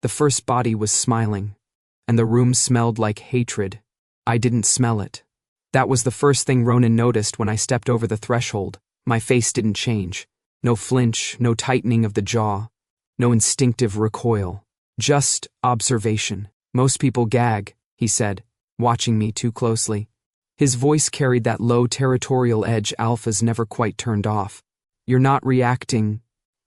The first body was smiling, and the room smelled like hatred. I didn't smell it. That was the first thing Ronan noticed when I stepped over the threshold. My face didn't change. No flinch, no tightening of the jaw, no instinctive recoil. Just observation. Most people gag, he said, watching me too closely. His voice carried that low territorial edge alphas never quite turned off. You're not reacting.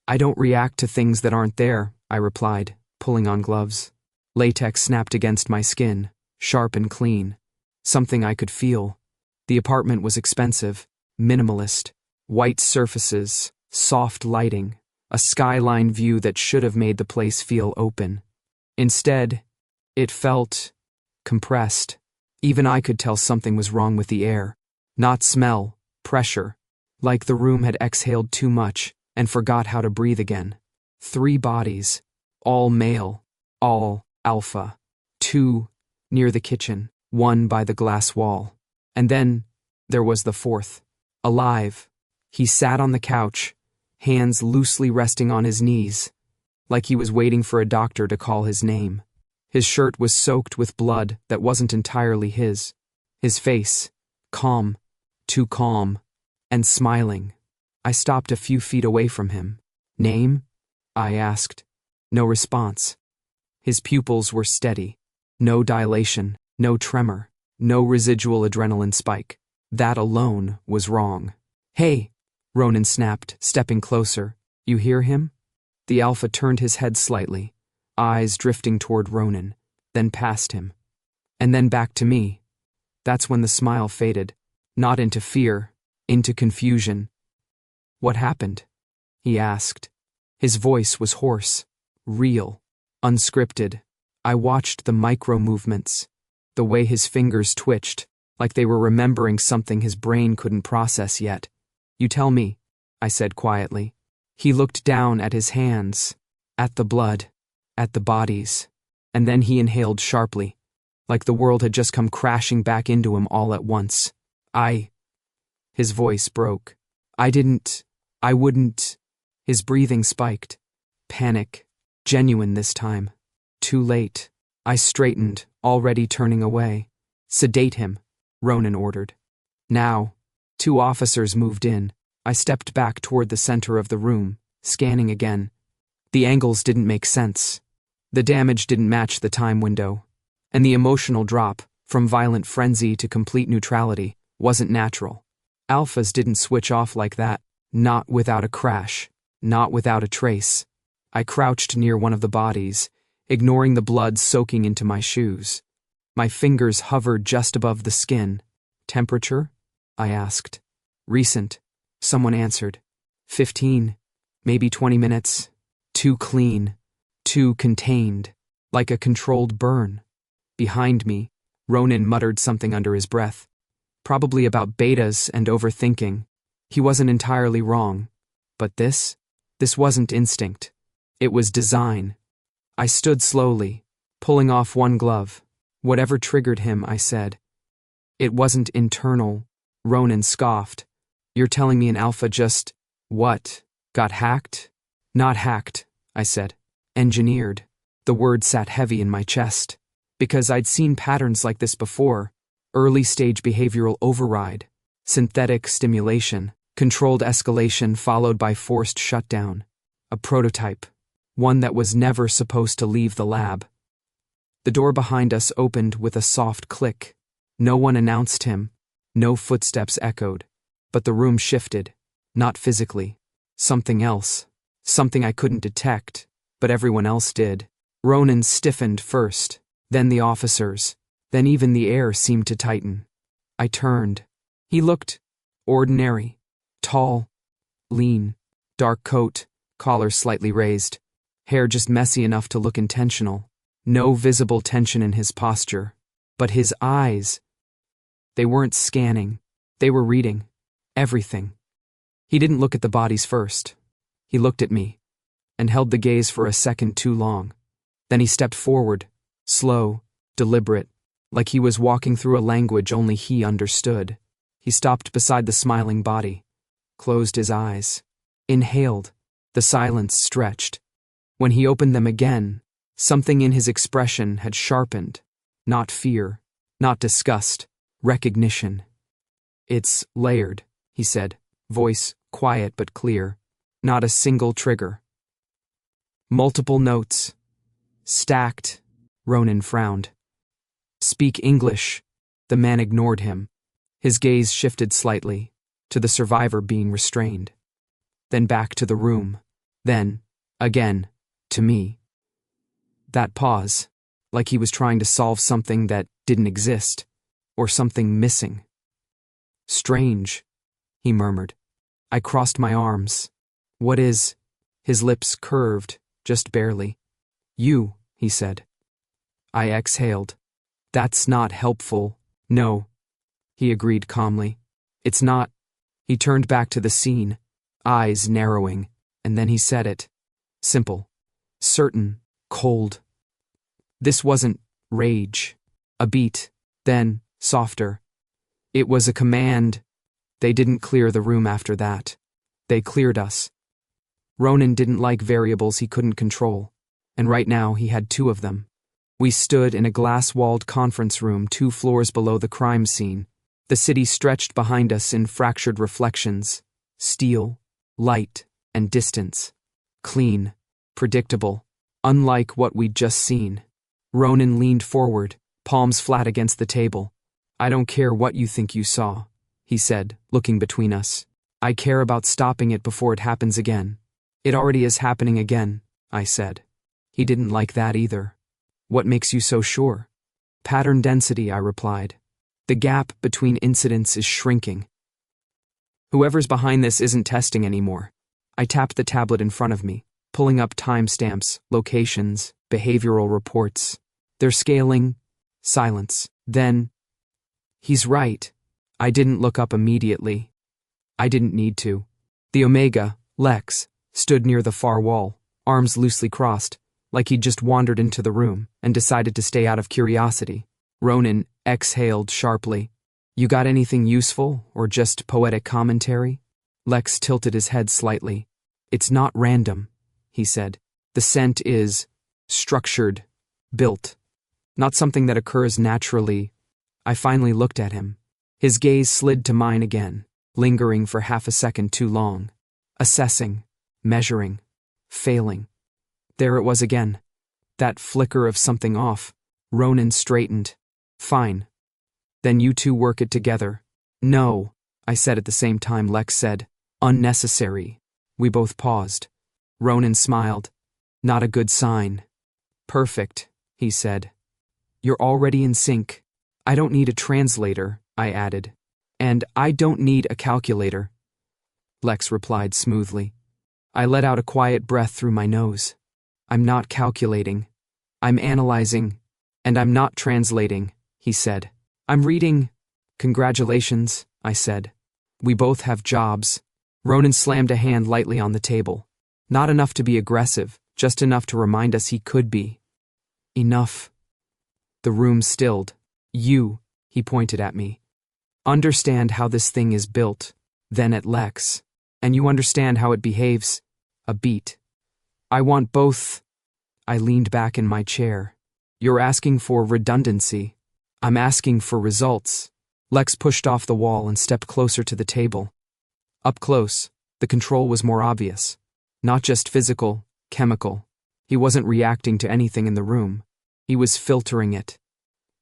I don't react to things that aren't there, I replied, pulling on gloves. Latex snapped against my skin, sharp and clean. Something I could feel. The apartment was expensive, minimalist, white surfaces, soft lighting, a skyline view that should have made the place feel open. Instead, it felt compressed. Even I could tell something was wrong with the air. Not smell, pressure. Like the room had exhaled too much and forgot how to breathe again. 3 bodies, all male, all alpha. 2 near the kitchen, 1 by the glass wall. And then there was the 4th, alive. He sat on the couch, hands loosely resting on his knees, like he was waiting for a doctor to call his name. His shirt was soaked with blood that wasn't entirely his. His face, calm, too calm, and smiling. I stopped a few feet away from him. Name? I asked. No response. His pupils were steady. No dilation, no tremor, no residual adrenaline spike. That alone was wrong. Hey, Ronan snapped, stepping closer. You hear him? The alpha turned his head slightly, eyes drifting toward Ronan, then past him, and then back to me. That's when the smile faded, not into fear, into confusion. What happened? He asked. His voice was hoarse, real, unscripted. I watched the micro-movements, the way his fingers twitched, like they were remembering something his brain couldn't process yet. You tell me, I said quietly. He looked down at his hands, at the blood, at the bodies, and then he inhaled sharply, like the world had just come crashing back into him all at once. His voice broke. I wouldn't. His breathing spiked. Panic, genuine this time. Too late. I straightened, already turning away. Sedate him, Ronan ordered. Now, 2 officers moved in. I stepped back toward the center of the room, scanning again. The angles didn't make sense. The damage didn't match the time window. And the emotional drop, from violent frenzy to complete neutrality, wasn't natural. Alphas didn't switch off like that, not without a crash, not without a trace. I crouched near one of the bodies, ignoring the blood soaking into my shoes. My fingers hovered just above the skin. Temperature? I asked. Recent. Someone answered. 15, maybe 20 minutes. Too clean, too contained, like a controlled burn. Behind me, Ronan muttered something under his breath. Probably about betas and overthinking. He wasn't entirely wrong. But this wasn't instinct. It was design. I stood slowly, pulling off one glove. Whatever triggered him, I said. It wasn't internal, Ronan scoffed. You're telling me an alpha just, what, got hacked? Not hacked, I said. Engineered. The word sat heavy in my chest. Because I'd seen patterns like this before. Early-stage behavioral override. Synthetic stimulation. Controlled escalation followed by forced shutdown. A prototype. One that was never supposed to leave the lab. The door behind us opened with a soft click. No one announced him. No footsteps echoed. But the room shifted. Not physically. Something else. Something I couldn't detect, but everyone else did. Ronan stiffened first, then the officers, then even the air seemed to tighten. I turned. He looked ordinary. Tall. Lean. Dark coat, collar slightly raised. Hair just messy enough to look intentional. No visible tension in his posture. But his eyes, they weren't scanning. They were reading. Everything. He didn't look at the bodies first. He looked at me, and held the gaze for a second too long. Then he stepped forward, slow, deliberate, like he was walking through a language only he understood. He stopped beside the smiling body, closed his eyes, inhaled. The silence stretched. When he opened them again, Something in his expression had sharpened. Not fear, not disgust, recognition. It's layered, he said, voice quiet but clear. Not a single trigger. Multiple notes. Stacked. Ronan frowned. Speak English. The man ignored him. His gaze shifted slightly, to the survivor being restrained. Then back to the room. Then, again, to me. That pause, like he was trying to solve something that didn't exist, or something missing. Strange, he murmured. I crossed my arms. What is? His lips curved, just barely. You, he said. I exhaled. That's not helpful. No, he agreed calmly. It's not. He turned back to the scene, eyes narrowing, and then he said it. Simple. Certain. Cold. This wasn't rage. A beat, then, softer. It was a command. They didn't clear the room after that. They cleared us. Ronan didn't like variables he couldn't control, and right now he had two of them. We stood in a glass-walled conference room 2 floors below the crime scene. The city stretched behind us in fractured reflections. Steel, light, and distance. Clean, predictable, unlike what we'd just seen. Ronan leaned forward, palms flat against the table. I don't care what you think you saw, he said, looking between us. I care about stopping it before it happens again. It already is happening again, I said. He didn't like that either. What makes you so sure? Pattern density, I replied. The gap between incidents is shrinking. Whoever's behind this isn't testing anymore. I tapped the tablet in front of me, pulling up timestamps, locations, behavioral reports. They're scaling. Silence. Then, he's right. I didn't look up immediately. I didn't need to. The Omega, Lex, stood near the far wall, arms loosely crossed, like he'd just wandered into the room and decided to stay out of curiosity. Ronan exhaled sharply. You got anything useful or just poetic commentary? Lex tilted his head slightly. It's not random, he said. The scent is structured, built. Not something that occurs naturally. I finally looked at him. His gaze slid to mine again, lingering for half a second too long. Assessing, measuring, failing. There it was again. That flicker of something off. Ronan straightened. Fine. Then you two work it together. No, I said at the same time Lex said. Unnecessary. We both paused. Ronan smiled. Not a good sign. Perfect, he said. You're already in sync. I don't need a translator, I added. And I don't need a calculator. Lex replied smoothly. I let out a quiet breath through my nose. I'm not calculating. I'm analyzing. And I'm not translating, he said. I'm reading. Congratulations, I said. We both have jobs. Ronan slammed a hand lightly on the table. Not enough to be aggressive, just enough to remind us he could be. Enough. The room stilled. You, he pointed at me. Understand how this thing is built. Then at Lex. And you understand how it behaves. A beat. I want both. I leaned back in my chair. You're asking for redundancy. I'm asking for results. Lex pushed off the wall and stepped closer to the table. Up close, the control was more obvious. Not just physical, chemical. He wasn't reacting to anything in the room. He was filtering it,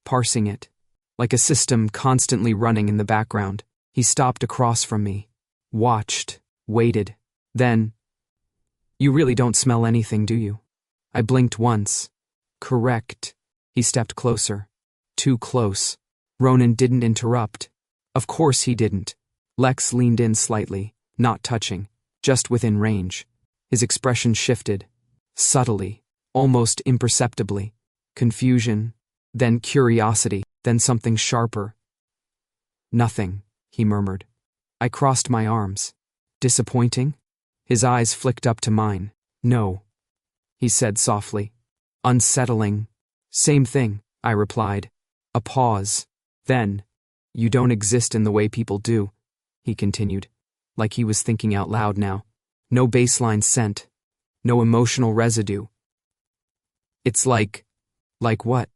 parsing it, like a system constantly running in the background. He stopped across from me, watched, waited. Then, you really don't smell anything, do you? I blinked once. Correct. He stepped closer. Too close. Ronan didn't interrupt. Of course he didn't. Lex leaned in slightly, not touching, just within range. His expression shifted. Subtly, almost imperceptibly. Confusion, then curiosity, then something sharper. Nothing, he murmured. I crossed my arms. Disappointing? His eyes flicked up to mine. No, he said softly. Unsettling. Same thing, I replied. A pause. Then, you don't exist in the way people do, he continued, like he was thinking out loud now. No baseline scent. No emotional residue. It's like what?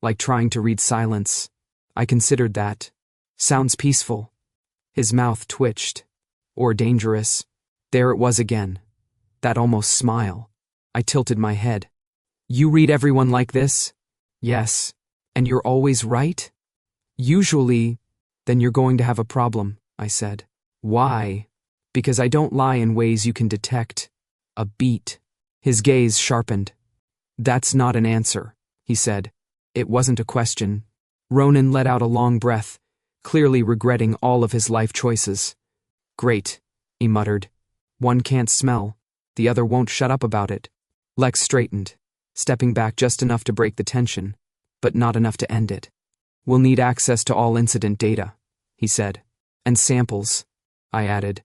Like trying to read silence. I considered that. Sounds peaceful. His mouth twitched. Or dangerous. There it was again. That almost smile. I tilted my head. You read everyone like this? Yes. And you're always right? Usually. Then you're going to have a problem, I said. Why? Because I don't lie in ways you can detect. A beat. His gaze sharpened. That's not an answer, he said. It wasn't a question. Ronan let out a long breath, clearly regretting all of his life choices. Great, he muttered. One can't smell. The other won't shut up about it. Lex straightened, stepping back just enough to break the tension, but not enough to end it. We'll need access to all incident data, he said. And samples, I added.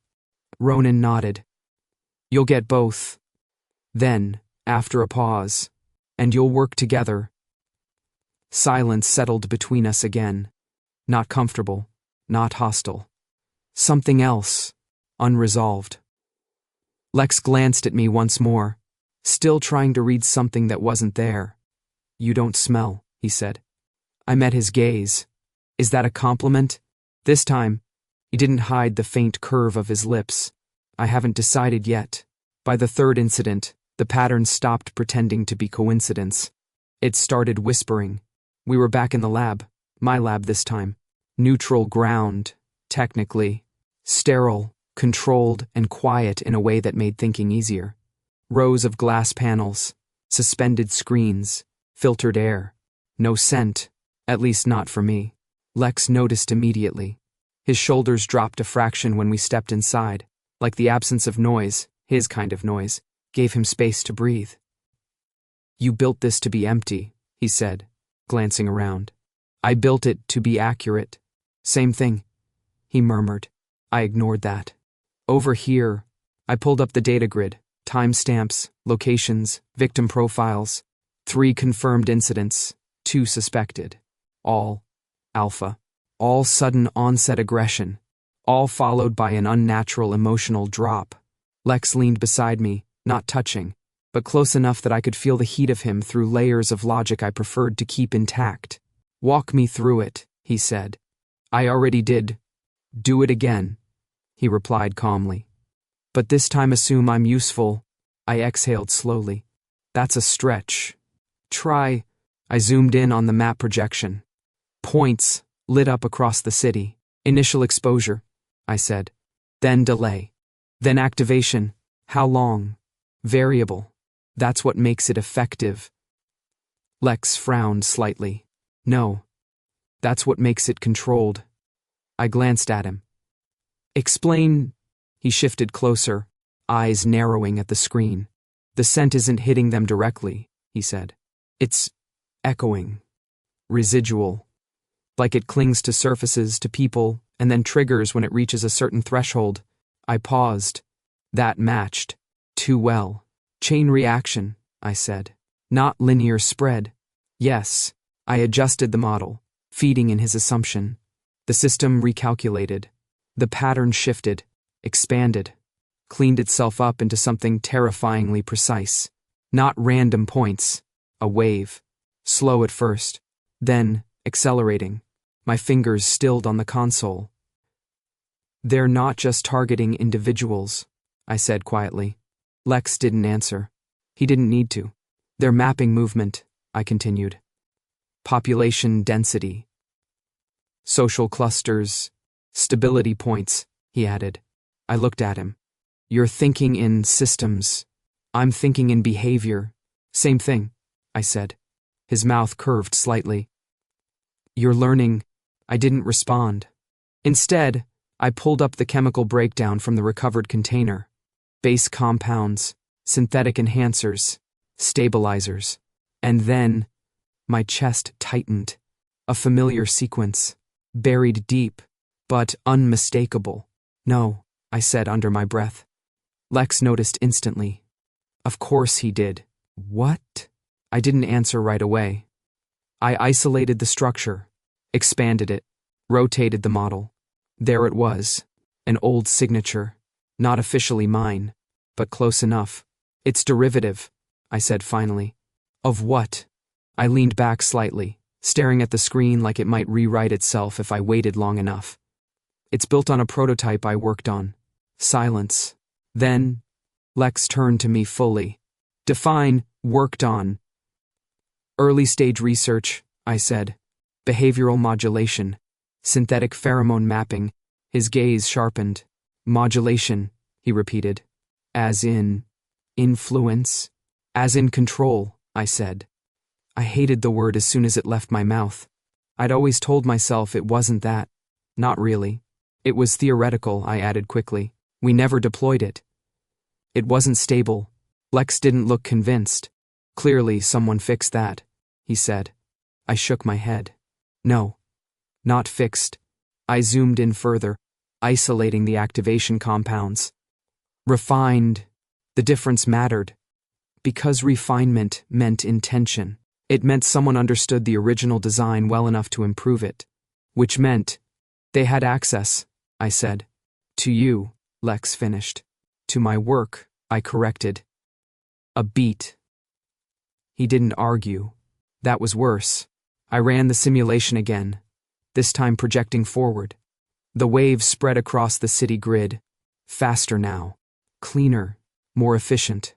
Ronan nodded. You'll get both. Then, after a pause, and you'll work together. Silence settled between us again. Not comfortable, not hostile. Something else, unresolved. Lex glanced at me once more, still trying to read something that wasn't there. You don't smell, he said. I met his gaze. Is that a compliment? This time, he didn't hide the faint curve of his lips. I haven't decided yet. By the third incident, the pattern stopped pretending to be coincidence. It started whispering. We were back in the lab, my lab this time. Neutral ground, technically. Sterile, controlled, and quiet in a way that made thinking easier. Rows of glass panels, suspended screens, filtered air. No scent, at least not for me. Lex noticed immediately. His shoulders dropped a fraction when we stepped inside, like the absence of noise, his kind of noise, gave him space to breathe. You built this to be empty, he said, glancing around. I built it to be accurate. Same thing, he murmured. I ignored that. Over here, I pulled up the data grid, timestamps, locations, victim profiles, 3 confirmed incidents, 2 suspected. All alpha. All sudden onset aggression. All followed by an unnatural emotional drop. Lex leaned beside me, not touching, but close enough that I could feel the heat of him through layers of logic I preferred to keep intact. Walk me through it, he said. I already did. Do it again, he replied calmly. But this time assume I'm useful. I exhaled slowly. That's a stretch. Try. I zoomed in on the map projection. Points lit up across the city. Initial exposure, I said. Then delay. Then activation. How long? Variable. That's what makes it effective. Lex frowned slightly. No. That's what makes it controlled. I glanced at him. Explain. He shifted closer, eyes narrowing at the screen. The scent isn't hitting them directly, he said. It's echoing. Residual. Like it clings to surfaces, to people, and then triggers when it reaches a certain threshold. I paused. That matched. Too well. Chain reaction, I said. Not linear spread. Yes. I adjusted the model, feeding in his assumption. The system recalculated. The pattern shifted, expanded, cleaned itself up into something terrifyingly precise. Not random points. A wave. Slow at first. Then, accelerating. My fingers stilled on the console. They're not just targeting individuals, I said quietly. Lex didn't answer. He didn't need to. They're mapping movement, I continued. Population density. Social clusters. Stability points, he added. I looked at him. You're thinking in systems. I'm thinking in behavior. Same thing, I said. His mouth curved slightly. You're learning. I didn't respond. Instead, I pulled up the chemical breakdown from the recovered container. Base compounds, synthetic enhancers, stabilizers. And then, my chest tightened. A familiar sequence, buried deep, but unmistakable. No, I said under my breath. Lex noticed instantly. Of course he did. What? I didn't answer right away. I isolated the structure, expanded it, rotated the model. There it was, an old signature, not officially mine, but close enough. It's derivative, I said finally. Of what? I leaned back slightly, staring at the screen like it might rewrite itself if I waited long enough. It's built on a prototype I worked on. Silence. Then, Lex turned to me fully. Define worked on. Early stage research, I said. Behavioral modulation. Synthetic pheromone mapping. His gaze sharpened. Modulation, he repeated. As in influence? As in control, I said. I hated the word as soon as it left my mouth. I'd always told myself it wasn't that. Not really. It was theoretical, I added quickly. We never deployed it. It wasn't stable. Lex didn't look convinced. Clearly, someone fixed that, he said. I shook my head. No. Not fixed. I zoomed in further, isolating the activation compounds. Refined. The difference mattered. Because refinement meant intention. It meant someone understood the original design well enough to improve it. Which meant they had access, I said. To you, Lex finished. To my work, I corrected. A beat. He didn't argue. That was worse. I ran the simulation again, this time projecting forward. The waves spread across the city grid. Faster now. Cleaner. More efficient.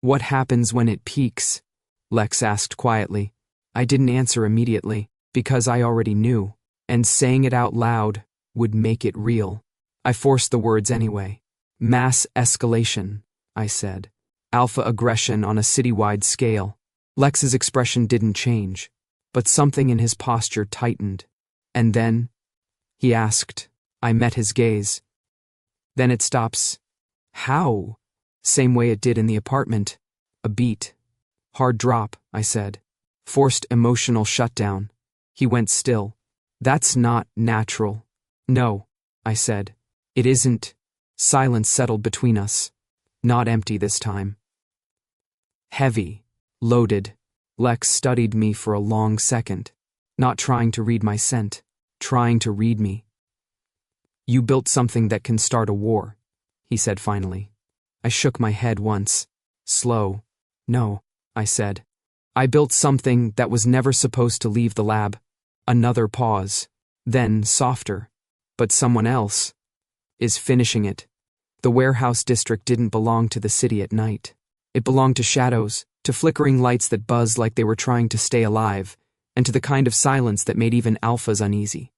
What happens when it peaks? Lex asked quietly. I didn't answer immediately, because I already knew, and saying it out loud would make it real. I forced the words anyway. Mass escalation, I said. Alpha aggression on a citywide scale. Lex's expression didn't change, but something in his posture tightened. And then? He asked. I met his gaze. Then it stops. How? Same way it did in the apartment. A beat. Hard drop, I said. Forced emotional shutdown. He went still. That's not natural. No, I said. It isn't. Silence settled between us. Not empty this time. Heavy. Loaded. Lex studied me for a long second. Not trying to read my scent. Trying to read me. You built something that can start a war, he said finally. I shook my head once. Slow. No, I said. I built something that was never supposed to leave the lab. Another pause. Then softer. But someone else is finishing it. The warehouse district didn't belong to the city at night. It belonged to shadows, to flickering lights that buzzed like they were trying to stay alive, and to the kind of silence that made even alphas uneasy.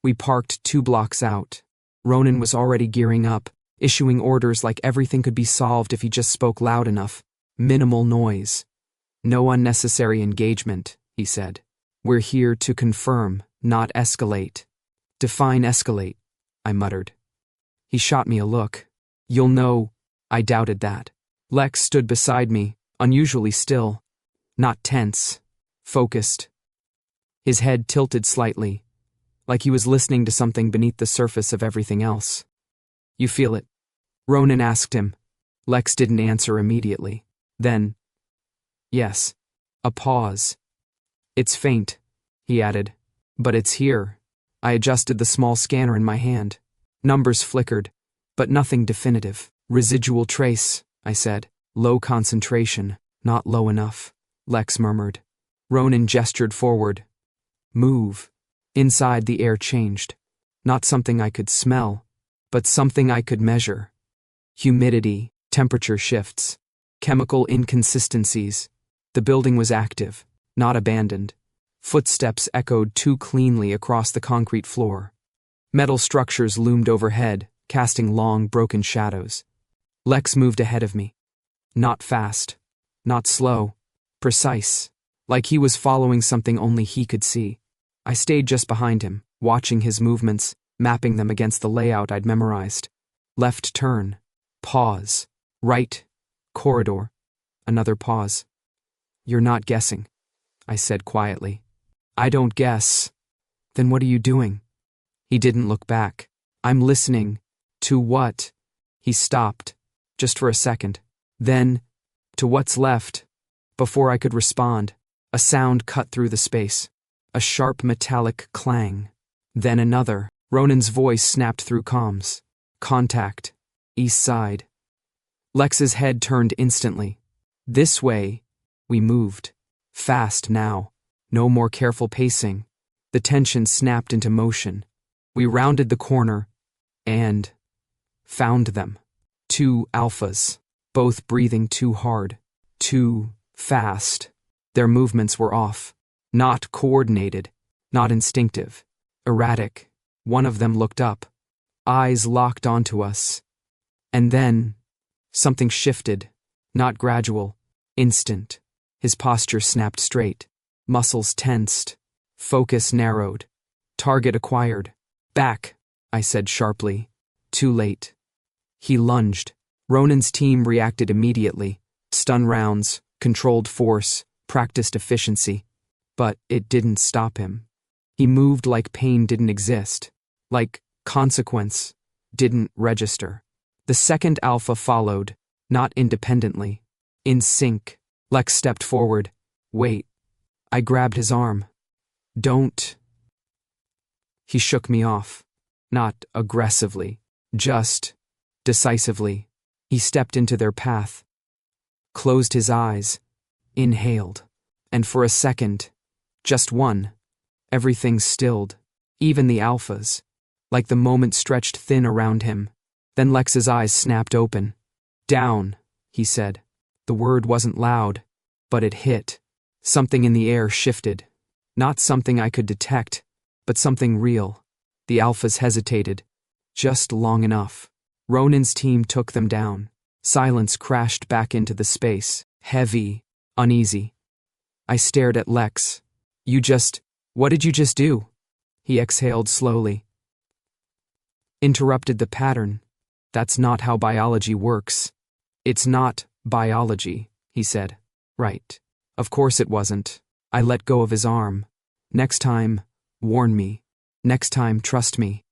We parked 2 blocks out. Ronan was already gearing up, issuing orders like everything could be solved if he just spoke loud enough. Minimal noise. No unnecessary engagement, he said. We're here to confirm, not escalate. Define escalate, I muttered. He shot me a look. You'll know. I doubted that. Lex stood beside me, unusually still. Not tense. Focused. His head tilted slightly, like he was listening to something beneath the surface of everything else. You feel it? Ronan asked him. Lex didn't answer immediately. Then, yes. A pause. It's faint, he added. But it's here. I adjusted the small scanner in my hand. Numbers flickered, but nothing definitive. Residual trace, I said. Low concentration, not low enough, Lex murmured. Ronan gestured forward. Move. Inside the air changed. Not something I could smell, but something I could measure. Humidity, temperature shifts, chemical inconsistencies. The building was active, not abandoned. Footsteps echoed too cleanly across the concrete floor. Metal structures loomed overhead, casting long, broken shadows. Lex moved ahead of me. Not fast. Not slow. Precise. Like he was following something only he could see. I stayed just behind him, watching his movements, mapping them against the layout I'd memorized. Left turn. Pause. Right. Corridor. Another pause. You're not guessing, I said quietly. I don't guess. Then what are you doing? He didn't look back. I'm listening. To what? He stopped, just for a second. Then, to what's left. Before I could respond, a sound cut through the space. A sharp metallic clang. Then another. Ronan's voice snapped through comms. Contact. East side. Lex's head turned instantly. This way, We moved. Fast now. No more careful pacing. The tension snapped into motion. We rounded the corner and found them. 2 alphas, both breathing too hard, too fast. Their movements were off. Not coordinated, not instinctive. Erratic. One of them looked up. Eyes locked onto us. And then, something shifted. Not gradual. Instant. His posture snapped straight. Muscles tensed. Focus narrowed. Target acquired. Back, I said sharply. Too late. He lunged. Ronan's team reacted immediately. Stun rounds, controlled force, practiced efficiency. But it didn't stop him. He moved like pain didn't exist. Like consequence didn't register. The second alpha followed, not independently. In sync. Lex stepped forward. Wait. I grabbed his arm. Don't. He shook me off. Not aggressively. Just decisively. He stepped into their path. Closed his eyes. Inhaled. And for a second, just one, everything stilled. Even the alphas. Like the moment stretched thin around him. Then Lex's eyes snapped open. Down, he said. The word wasn't loud, but it hit. Something in the air shifted. Not something I could detect, but something real. The alphas hesitated. Just long enough. Ronan's team took them down. Silence crashed back into the space. Heavy, uneasy. I stared at Lex. What did you just do? He exhaled slowly. Interrupted the pattern. That's not how biology works. It's not biology, he said. Right. Of course it wasn't. I let go of his arm. Next time, warn me. Next time, trust me.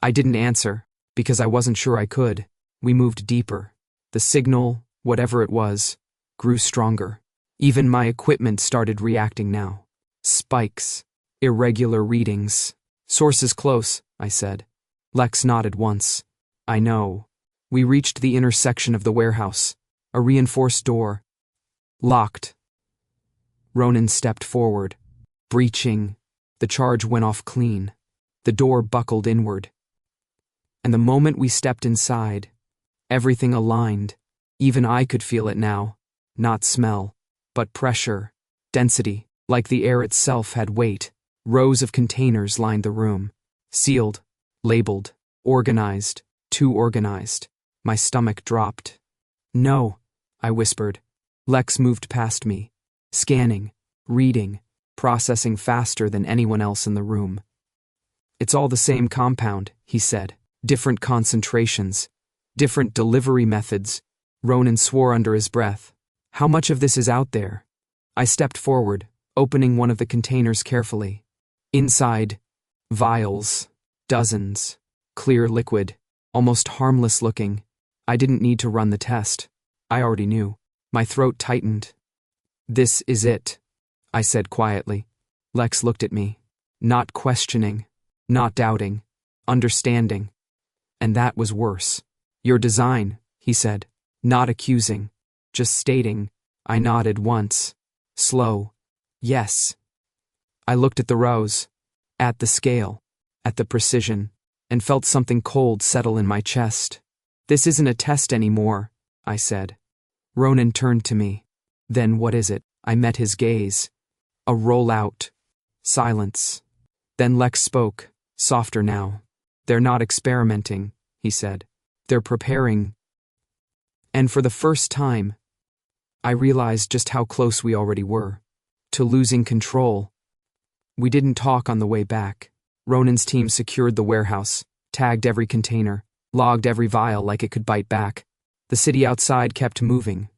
I didn't answer, because I wasn't sure I could. We moved deeper. The signal, whatever it was, grew stronger. Even my equipment started reacting now. Spikes. Irregular readings. Sources close, I said. Lex nodded once. I know. We reached the intersection of the warehouse. A reinforced door. Locked. Ronan stepped forward. Breaching. The charge went off clean. The door buckled inward. And the moment we stepped inside, everything aligned. Even I could feel it now. Not smell, but pressure. Density, like the air itself had weight. Rows of containers lined the room. Sealed, labeled, organized, too organized. My stomach dropped. No, I whispered. Lex moved past me. Scanning, reading, processing faster than anyone else in the room. It's all the same compound, he said. Different concentrations. Different delivery methods. Ronan swore under his breath. How much of this is out there? I stepped forward, opening one of the containers carefully. Inside, vials. Dozens. Clear liquid. Almost harmless looking. I didn't need to run the test. I already knew. My throat tightened. This is it, I said quietly. Lex looked at me. Not questioning. Not doubting. Understanding. And that was worse. Your design, he said. Not accusing. Just stating. I nodded once. Slow. Yes. I looked at the rows. At the scale. At the precision. And felt something cold settle in my chest. This isn't a test anymore, I said. Ronan turned to me. Then what is it? I met his gaze. A rollout. Silence. Then Lex spoke, softer now. They're not experimenting, he said. They're preparing. And for the first time, I realized just how close we already were. To losing control. We didn't talk on the way back. Ronan's team secured the warehouse, tagged every container, logged every vial like it could bite back. The city outside kept moving.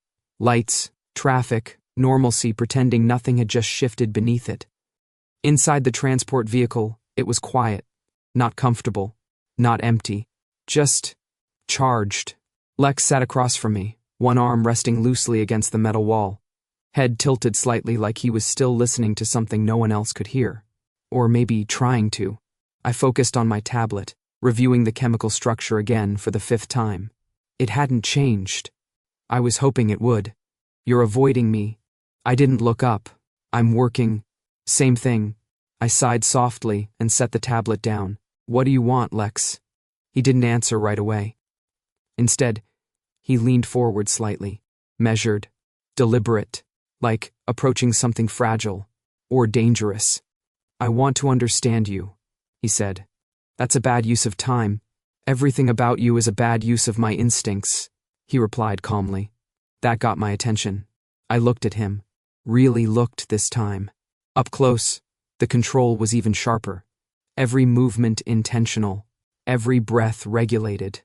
Lights, traffic, normalcy, pretending nothing had just shifted beneath it. Inside the transport vehicle, it was quiet. Not comfortable. Not empty. Just charged. Lex sat across from me, one arm resting loosely against the metal wall. Head tilted slightly like he was still listening to something no one else could hear. Or maybe trying to. I focused on my tablet, reviewing the chemical structure again for the 5th time. It hadn't changed. I was hoping it would. You're avoiding me, I didn't look up. I'm working. Same thing. I sighed softly and set the tablet down. What do you want, Lex? He didn't answer right away. Instead, he leaned forward slightly, measured, deliberate, like approaching something fragile or dangerous. I want to understand you, he said. That's a bad use of time. Everything about you is a bad use of my instincts, he replied calmly. That got my attention. I looked at him. Really looked this time. Up close, the control was even sharper. Every movement intentional, every breath regulated.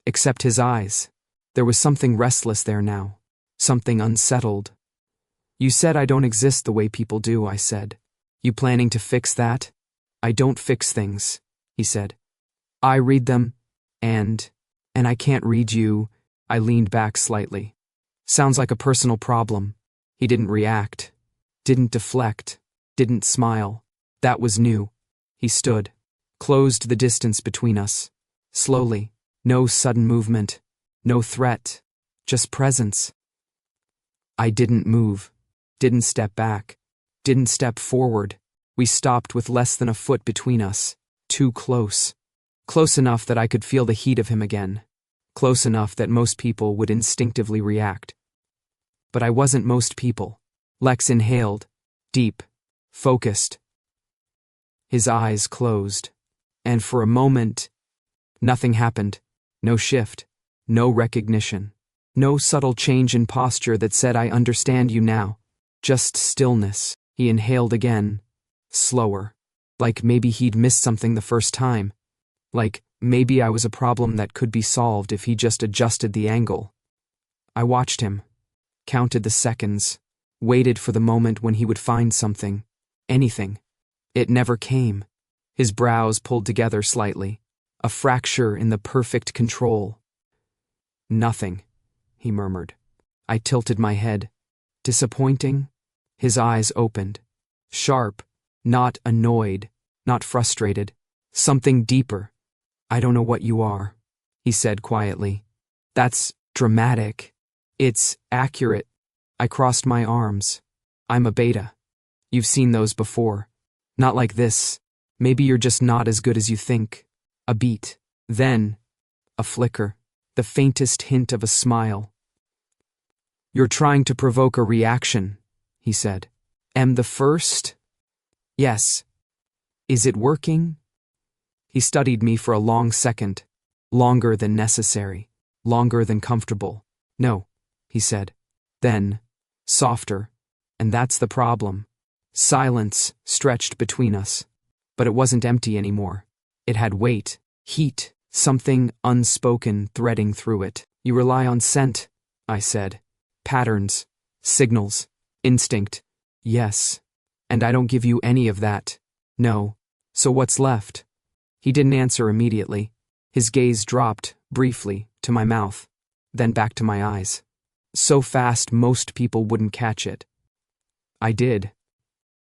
Except his eyes. There was something restless there now. Something unsettled. You said I don't exist the way people do, I said. You planning to fix that? I don't fix things, he said. I read them, and I can't read you. I leaned back slightly. Sounds like a personal problem. He didn't react, didn't deflect, didn't smile. That was new. He stood, closed the distance between us. Slowly, no sudden movement, no threat, just presence. I didn't move, didn't step back, didn't step forward. We stopped with less than a foot between us, too close. Close enough that I could feel the heat of him again. Close enough that most people would instinctively react. But I wasn't most people. Lex inhaled, deep, focused. His eyes closed, and for a moment, nothing happened. No shift, no recognition, no subtle change in posture that said I understand you now. Just stillness. He inhaled again, slower, like maybe he'd missed something the first time. Like maybe I was a problem that could be solved if he just adjusted the angle. I watched him, counted the seconds, waited for the moment when he would find something, anything. It never came. His brows pulled together slightly, a fracture in the perfect control. Nothing, he murmured. I tilted my head. Disappointing? His eyes opened. Sharp, not annoyed, not frustrated. Something deeper. I don't know what you are, he said quietly. That's dramatic. It's accurate. I crossed my arms. I'm a beta. You've seen those before. Not like this. Maybe you're just not as good as you think. A beat. Then, a flicker. The faintest hint of a smile. You're trying to provoke a reaction, he said. Am the first? Yes. Is it working? He studied me for a long second. Longer than necessary. Longer than comfortable. No, he said. Then, softer. And that's the problem. Silence stretched between us. But it wasn't empty anymore. It had weight, heat, something unspoken threading through it. You rely on scent, I said. Patterns, signals, instinct. Yes. And I don't give you any of that. No. So what's left? He didn't answer immediately. His gaze dropped, briefly, to my mouth, then back to my eyes. So fast most people wouldn't catch it. I did.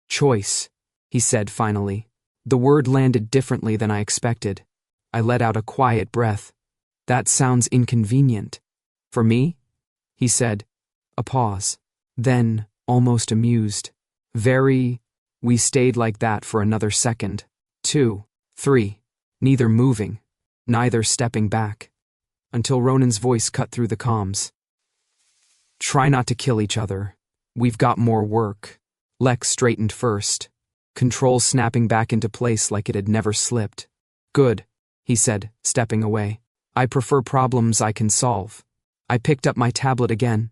Choice, he said finally. The word landed differently than I expected. I let out a quiet breath. That sounds inconvenient. For me? He said. A pause. Then, almost amused. We stayed like that for another second. 2, 3. Neither moving, neither stepping back. Until Ronan's voice cut through the comms. Try not to kill each other. We've got more work. Lex straightened first. Control snapping back into place like it had never slipped. Good, he said, stepping away. I prefer problems I can solve. I picked up my tablet again.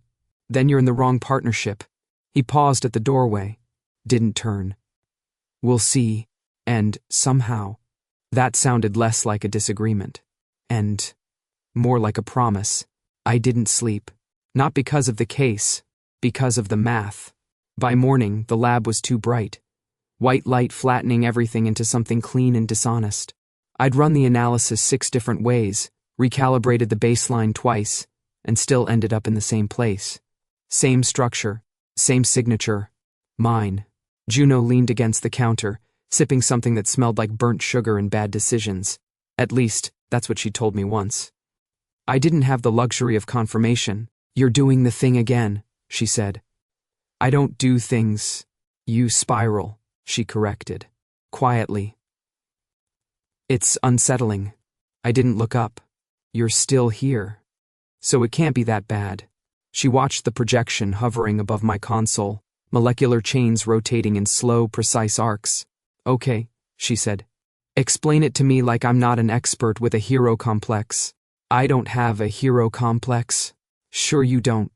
Then you're in the wrong partnership. He paused at the doorway. Didn't turn. We'll see. And, somehow, that sounded less like a disagreement. And more like a promise. I didn't sleep. Not because of the case. Because of the math. By morning, the lab was too bright. White light flattening everything into something clean and dishonest. I'd run the analysis 6 different ways, recalibrated the baseline twice, and still ended up in the same place. Same structure, same signature. Mine. Juno leaned against the counter, sipping something that smelled like burnt sugar and bad decisions. At least, that's what she told me once. I didn't have the luxury of confirmation. You're doing the thing again, she said. I don't do things. You spiral, she corrected. Quietly. It's unsettling. I didn't look up. You're still here. So it can't be that bad. She watched the projection hovering above my console, molecular chains rotating in slow, precise arcs. Okay, she said. Explain it to me like I'm not an expert with a hero complex. I don't have a hero complex. Sure you don't.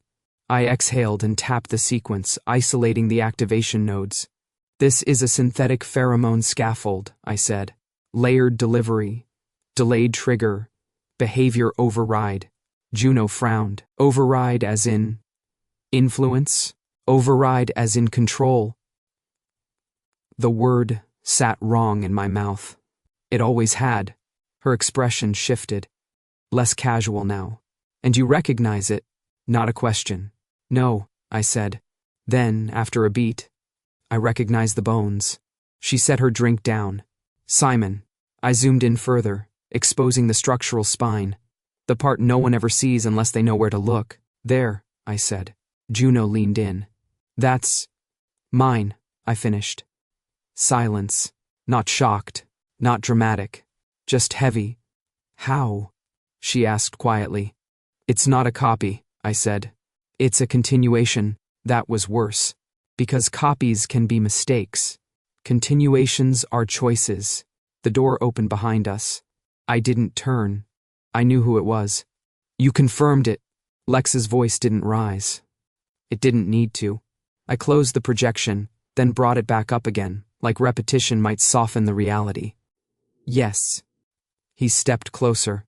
I exhaled and tapped the sequence, isolating the activation nodes. This is a synthetic pheromone scaffold, I said. Layered delivery. Delayed trigger. Behavior override. Juno frowned. Override as in influence? Override as in control? The word sat wrong in my mouth. It always had. Her expression shifted. Less casual now. And you recognize it? Not a question. No, I said. Then, after a beat, I recognized the bones. She set her drink down. Simon. I zoomed in further, exposing the structural spine. The part no one ever sees unless they know where to look. There, I said. Juno leaned in. That's mine, I finished. Silence. Not shocked. Not dramatic. Just heavy. How? She asked quietly. It's not a copy, I said. It's a continuation. That was worse. Because copies can be mistakes. Continuations are choices. The door opened behind us. I didn't turn. I knew who it was. You confirmed it. Lex's voice didn't rise. It didn't need to. I closed the projection, then brought it back up again, like repetition might soften the reality. Yes. He stepped closer.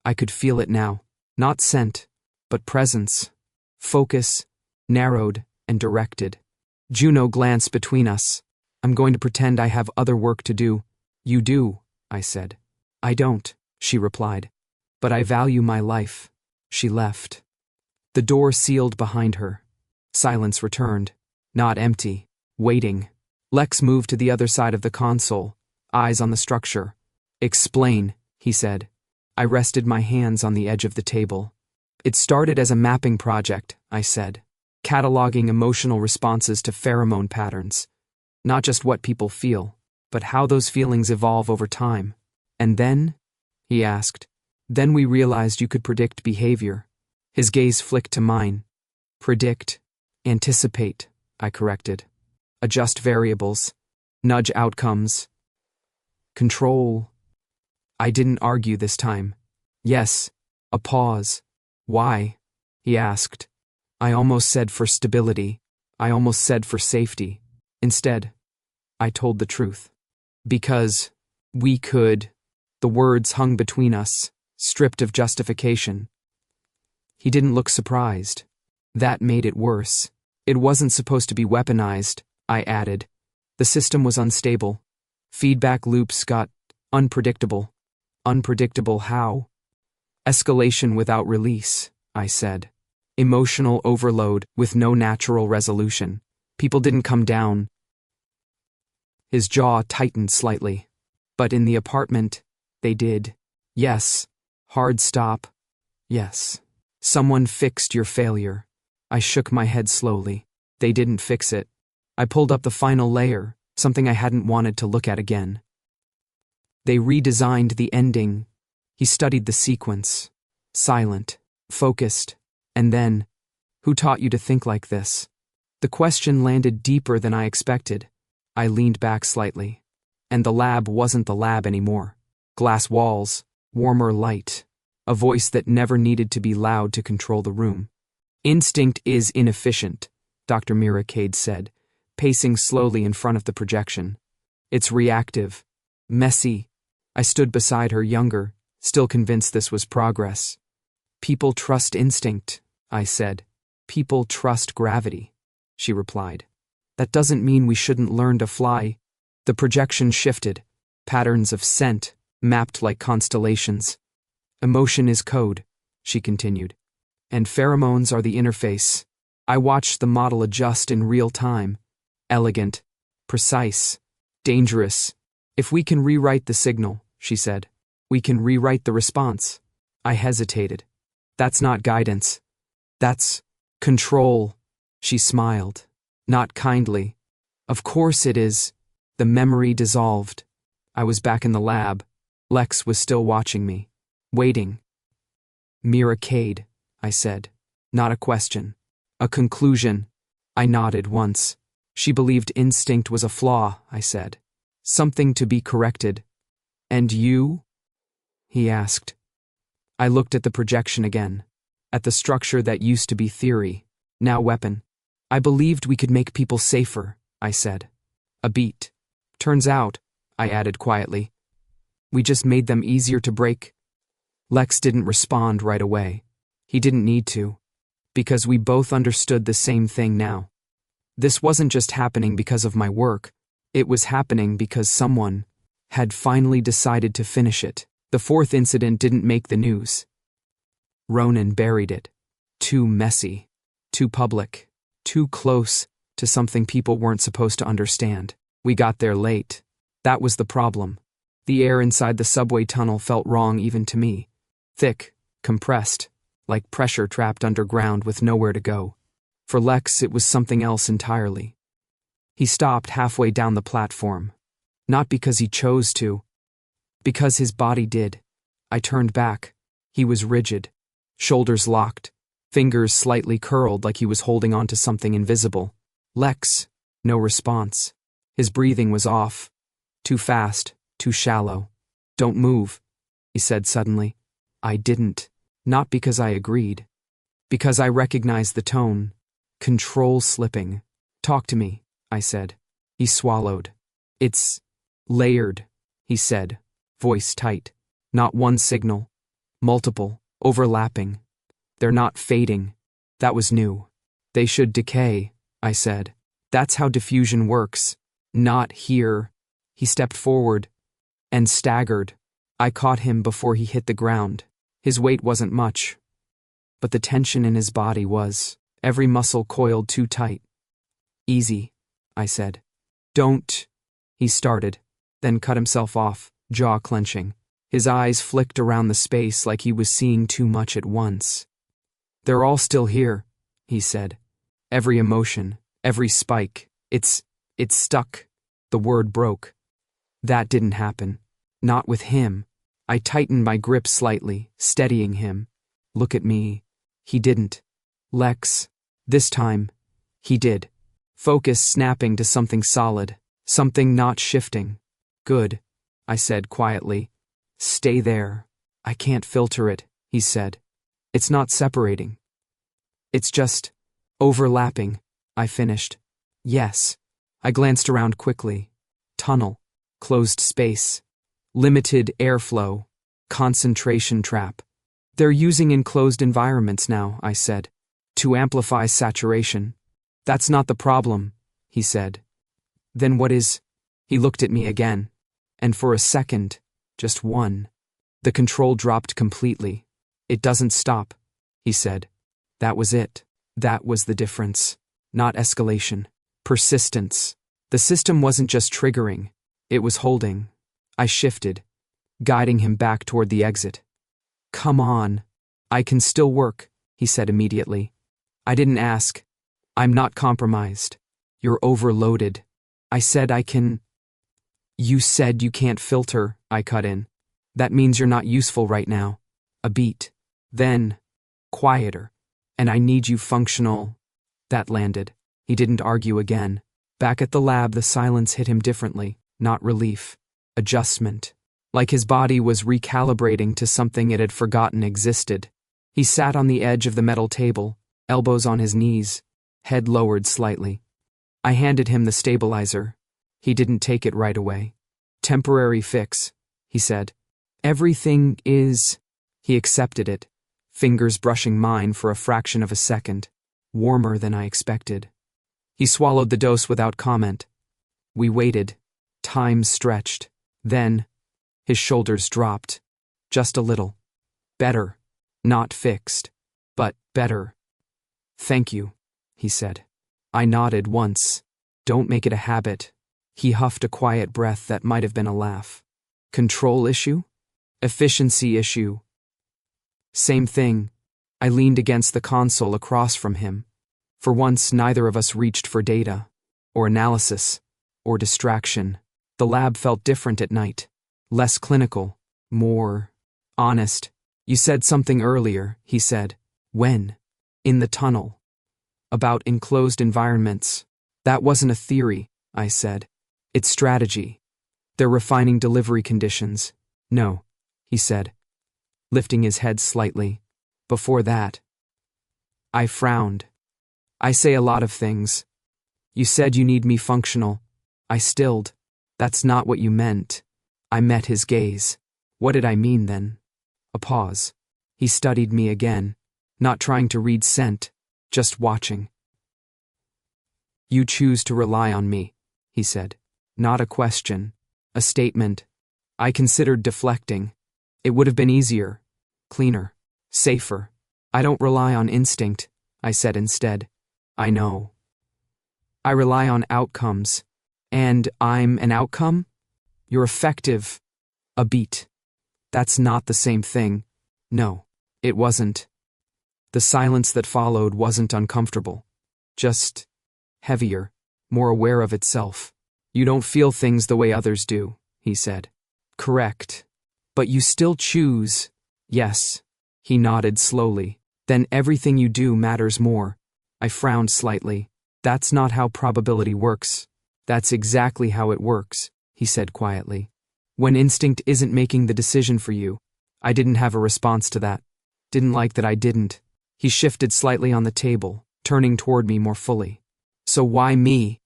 I could feel it now. Not scent, but presence. Focus, narrowed and directed. Juno glanced between us. I'm going to pretend I have other work to do. You do, I said. I don't, she replied. But I value my life. She left. The door sealed behind her. Silence returned. Not empty. Waiting. Lex moved to the other side of the console, eyes on the structure. Explain, he said. I rested my hands on the edge of the table. It started as a mapping project, I said, cataloging emotional responses to pheromone patterns. Not just what people feel, but how those feelings evolve over time. And then? He asked. Then we realized you could predict behavior. His gaze flicked to mine. Predict. Anticipate, I corrected. Adjust variables. Nudge outcomes. Control. I didn't argue this time. Yes. A pause. Why? He asked. I almost said for stability. I almost said for safety. Instead, I told the truth. Because we could. The words hung between us, stripped of justification. He didn't look surprised. That made it worse. It wasn't supposed to be weaponized, I added. The system was unstable. Feedback loops got unpredictable. Unpredictable how? Escalation without release, I said. Emotional overload with no natural resolution. People didn't come down. His jaw tightened slightly. But in the apartment, they did. Yes. Hard stop. Yes. Someone fixed your failure. I shook my head slowly. They didn't fix it. I pulled up the final layer, something I hadn't wanted to look at again. They redesigned the ending. He studied the sequence. Silent. Focused. And then, who taught you to think like this? The question landed deeper than I expected. I leaned back slightly. And the lab wasn't the lab anymore. Glass walls, warmer light, a voice that never needed to be loud to control the room. Instinct is inefficient, Dr. Miracade said, pacing slowly in front of the projection. It's reactive. Messy. I stood beside her, younger, still convinced this was progress. People trust instinct, I said. People trust gravity, she replied. That doesn't mean we shouldn't learn to fly. The projection shifted. Patterns of scent, mapped like constellations. Emotion is code, she continued. And pheromones are the interface. I watched the model adjust in real time. Elegant, precise, dangerous. If we can rewrite the signal, she said, we can rewrite the response. I hesitated. That's not guidance. That's control. She smiled. Not kindly. Of course it is. The memory dissolved. I was back in the lab. Lex was still watching me. Waiting. Mira Cade, I said. Not a question. A conclusion. I nodded once. She believed instinct was a flaw, I said. Something to be corrected. And you? He asked. I looked at the projection again. At the structure that used to be theory, now weapon. I believed we could make people safer, I said. A beat. Turns out, I added quietly, we just made them easier to break. Lex didn't respond right away. He didn't need to. Because we both understood the same thing now. This wasn't just happening because of my work. It was happening because someone had finally decided to finish it. The fourth incident didn't make the news. Ronan buried it. Too messy. Too public. Too close to something people weren't supposed to understand. We got there late. That was the problem. The air inside the subway tunnel felt wrong even to me. Thick, compressed, like pressure trapped underground with nowhere to go. For Lex, it was something else entirely. He stopped halfway down the platform. Not because he chose to. Because his body did. I turned back. He was rigid. Shoulders locked. Fingers slightly curled like he was holding on to something invisible. Lex. No response. His breathing was off. Too fast. Too shallow. Don't move, he said suddenly. I didn't. Not because I agreed. Because I recognized the tone. Control slipping. Talk to me, I said. He swallowed. It's layered, he said, voice tight. Not one signal. Multiple, overlapping. They're not fading. That was new. They should decay, I said. That's how diffusion works. Not here. He stepped forward and staggered. I caught him before he hit the ground. His weight wasn't much, but the tension in his body was. Every muscle coiled too tight. Easy, I said. Don't, he started, then cut himself off, jaw clenching. His eyes flicked around the space like he was seeing too much at once. They're all still here, he said. Every emotion, every spike. It's stuck. The word broke. That didn't happen. Not with him. I tightened my grip slightly, steadying him. Look at me. He didn't. Lex. This time, he did. Focus snapping to something solid, something not shifting. Good, I said quietly. Stay there. I can't filter it, he said. It's not separating. It's just overlapping, I finished. Yes. I glanced around quickly. Tunnel. Closed space. Limited airflow. Concentration trap. They're using enclosed environments now, I said, to amplify saturation. That's not the problem, he said. Then what is? He looked at me again, and for a second, just one, the control dropped completely. It doesn't stop, he said. That was it. That was the difference. Not escalation. Persistence. The system wasn't just triggering, it was holding. I shifted, guiding him back toward the exit. Come on. I can still work, he said immediately. I didn't ask. I'm not compromised. You're overloaded. I said I can. You said you can't filter, I cut in. That means you're not useful right now. A beat. Then, quieter. And I need you functional. That landed. He didn't argue again. Back at the lab, the silence hit him differently, not relief. Adjustment. Like his body was recalibrating to something it had forgotten existed. He sat on the edge of the metal table, elbows on his knees, head lowered slightly. I handed him the stabilizer. He didn't take it right away. Temporary fix, he said. Everything is. He accepted it, fingers brushing mine for a fraction of a second, warmer than I expected. He swallowed the dose without comment. We waited. Time stretched. Then, his shoulders dropped. Just a little. Better. Not fixed. But better. Thank you, he said. I nodded once. Don't make it a habit. He huffed a quiet breath that might have been a laugh. Control issue? Efficiency issue. Same thing. I leaned against the console across from him. For once, neither of us reached for data, or analysis, or distraction. The lab felt different at night. Less clinical, more honest. You said something earlier, he said. When? In the tunnel. About enclosed environments. That wasn't a theory, I said. It's strategy. They're refining delivery conditions. No, he said, lifting his head slightly. Before that. I frowned. I say a lot of things. You said you need me functional. I stilled. That's not what you meant. I met his gaze. What did I mean then? A pause. He studied me again, not trying to read scent, just watching. You choose to rely on me, he said. Not a question, a statement. I considered deflecting. It would have been easier, cleaner, safer. I don't rely on instinct, I said instead. I know. I rely on outcomes. And I'm an outcome? You're effective. A beat. That's not the same thing. No, it wasn't. The silence that followed wasn't uncomfortable. Just heavier, more aware of itself. You don't feel things the way others do, he said. Correct. But you still choose. Yes. He nodded slowly. Then everything you do matters more. I frowned slightly. That's not how probability works. That's exactly how it works, he said quietly. When instinct isn't making the decision for you. I didn't have a response to that. Didn't like that I didn't. He shifted slightly on the table, turning toward me more fully. So why me?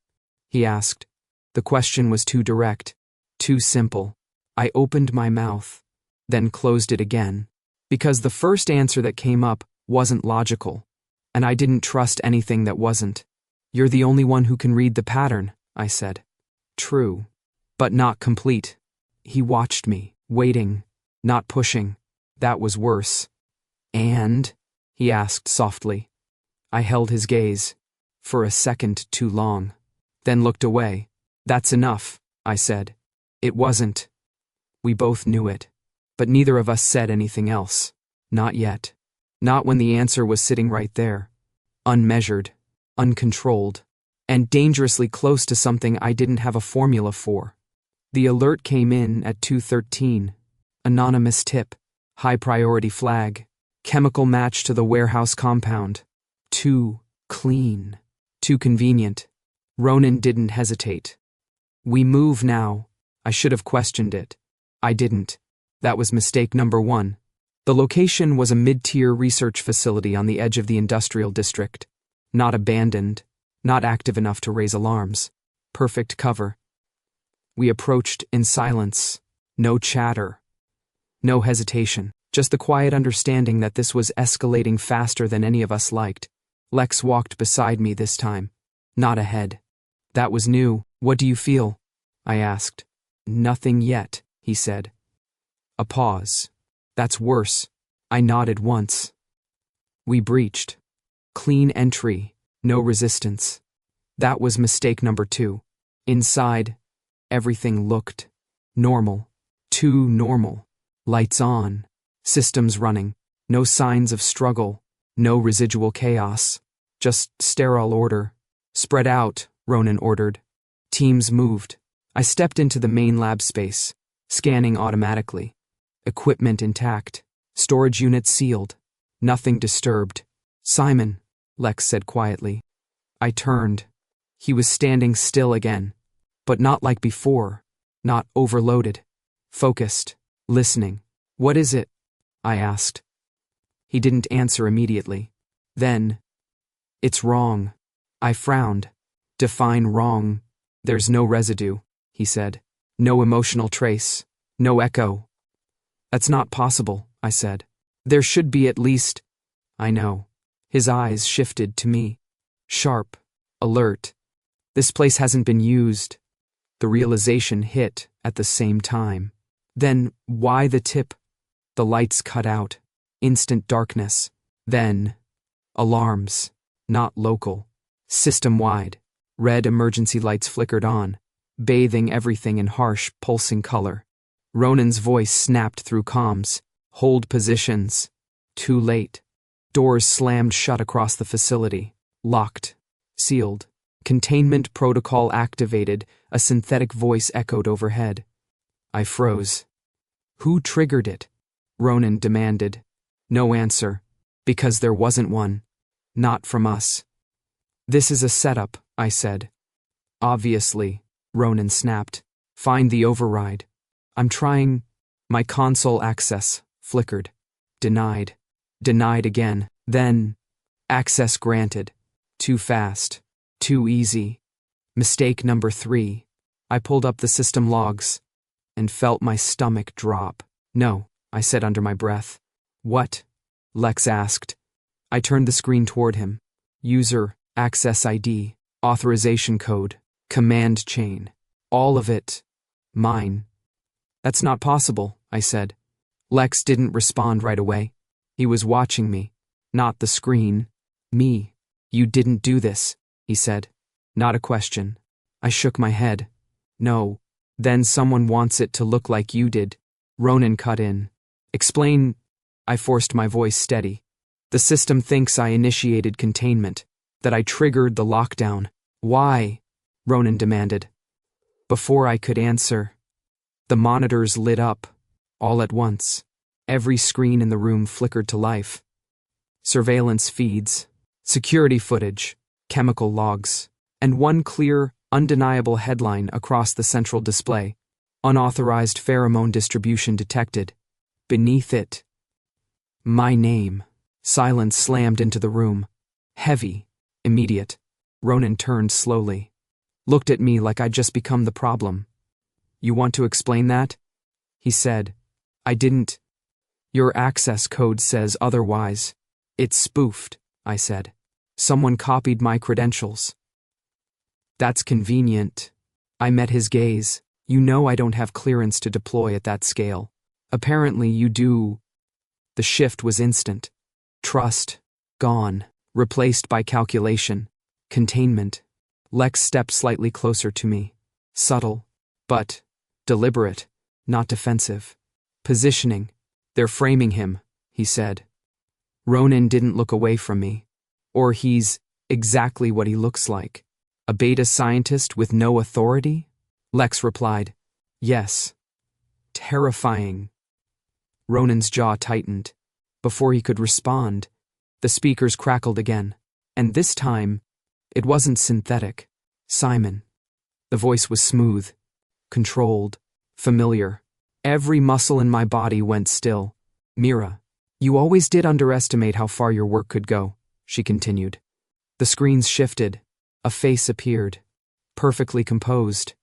He asked. The question was too direct, too simple. I opened my mouth, then closed it again, because the first answer that came up wasn't logical, and I didn't trust anything that wasn't. You're the only one who can read the pattern, I said. True, but not complete. He watched me, waiting, not pushing. That was worse. And? He asked softly. I held his gaze, for a second too long, then looked away. That's enough, I said. It wasn't. We both knew it, but neither of us said anything else. Not yet. Not when the answer was sitting right there. Unmeasured, uncontrolled, and dangerously close to something I didn't have a formula for. The alert came in at 2:13. Anonymous tip. High priority flag. Chemical match to the warehouse compound. Too clean. Too convenient. Ronan didn't hesitate. We move now. I should have questioned it. I didn't. That was mistake number one. The location was a mid-tier research facility on the edge of the industrial district. Not abandoned. Not active enough to raise alarms. Perfect cover. We approached in silence. No chatter. No hesitation. Just the quiet understanding that this was escalating faster than any of us liked. Lex walked beside me this time. Not ahead. That was new. What do you feel? I asked. Nothing yet, he said. A pause. That's worse. I nodded once. We breached. Clean entry. No resistance. That was mistake number two. Inside, everything looked normal. Too normal. Lights on. Systems running. No signs of struggle. No residual chaos. Just sterile order. Spread out, Ronan ordered. Teams moved. I stepped into the main lab space, scanning automatically. Equipment intact. Storage units sealed. Nothing disturbed. Simon, Lex said quietly. I turned. He was standing still again, but not like before. Not overloaded. Focused. Listening. What is it? I asked. He didn't answer immediately. Then, it's wrong. I frowned. Define wrong. There's no residue, he said. No emotional trace. No echo. That's not possible, I said. There should be at least. I know. His eyes shifted to me. Sharp. Alert. This place hasn't been used. The realization hit at the same time. Then, why the tip? The lights cut out. Instant darkness. Then, alarms. Not local. System-wide. Red emergency lights flickered on, bathing everything in harsh, pulsing color. Ronan's voice snapped through comms. Hold positions. Too late. Doors slammed shut across the facility. Locked. Sealed. Containment protocol activated, a synthetic voice echoed overhead. I froze. Who triggered it? Ronan demanded. No answer. Because there wasn't one. Not from us. This is a setup, I said. Obviously, Ronan snapped. Find the override. I'm trying. My console access flickered. Denied. Denied again. Then, access granted. Too fast. Too easy. Mistake number 3. I pulled up the system logs and felt my stomach drop. No, I said under my breath. What? Lex asked. I turned the screen toward him. User, access ID, authorization code, command chain. All of it. Mine. That's not possible, I said. Lex didn't respond right away. He was watching me. Not the screen. Me. You didn't do this, he said. Not a question. I shook my head. No. Then someone wants it to look like you did. Ronan cut in. Explain. I forced my voice steady. The system thinks I initiated containment, that I triggered the lockdown. Why? Ronan demanded. Before I could answer, the monitors lit up, all at once. Every screen in the room flickered to life. Surveillance feeds, security footage, chemical logs, and one clear, undeniable headline across the central display. Unauthorized pheromone distribution detected. Beneath it, my name. Silence slammed into the room. Heavy, immediate. Ronan turned slowly. Looked at me like I'd just become the problem. You want to explain that? He said. I didn't. Your access code says otherwise. It's spoofed, I said. Someone copied my credentials. That's convenient. I met his gaze. You know I don't have clearance to deploy at that scale. Apparently you do. The shift was instant. Trust, gone, replaced by calculation, containment. Lex stepped slightly closer to me. Subtle, but deliberate, not defensive. Positioning. They're framing him, he said. Ronan didn't look away from me. Or he's exactly what he looks like. A beta scientist with no authority? Lex replied. Yes. Terrifying. Ronan's jaw tightened. Before he could respond, the speakers crackled again. And this time, it wasn't synthetic. Simon. The voice was smooth, controlled, familiar. Every muscle in my body went still. Mira, you always did underestimate how far your work could go, she continued. The screens shifted. A face appeared. Perfectly composed.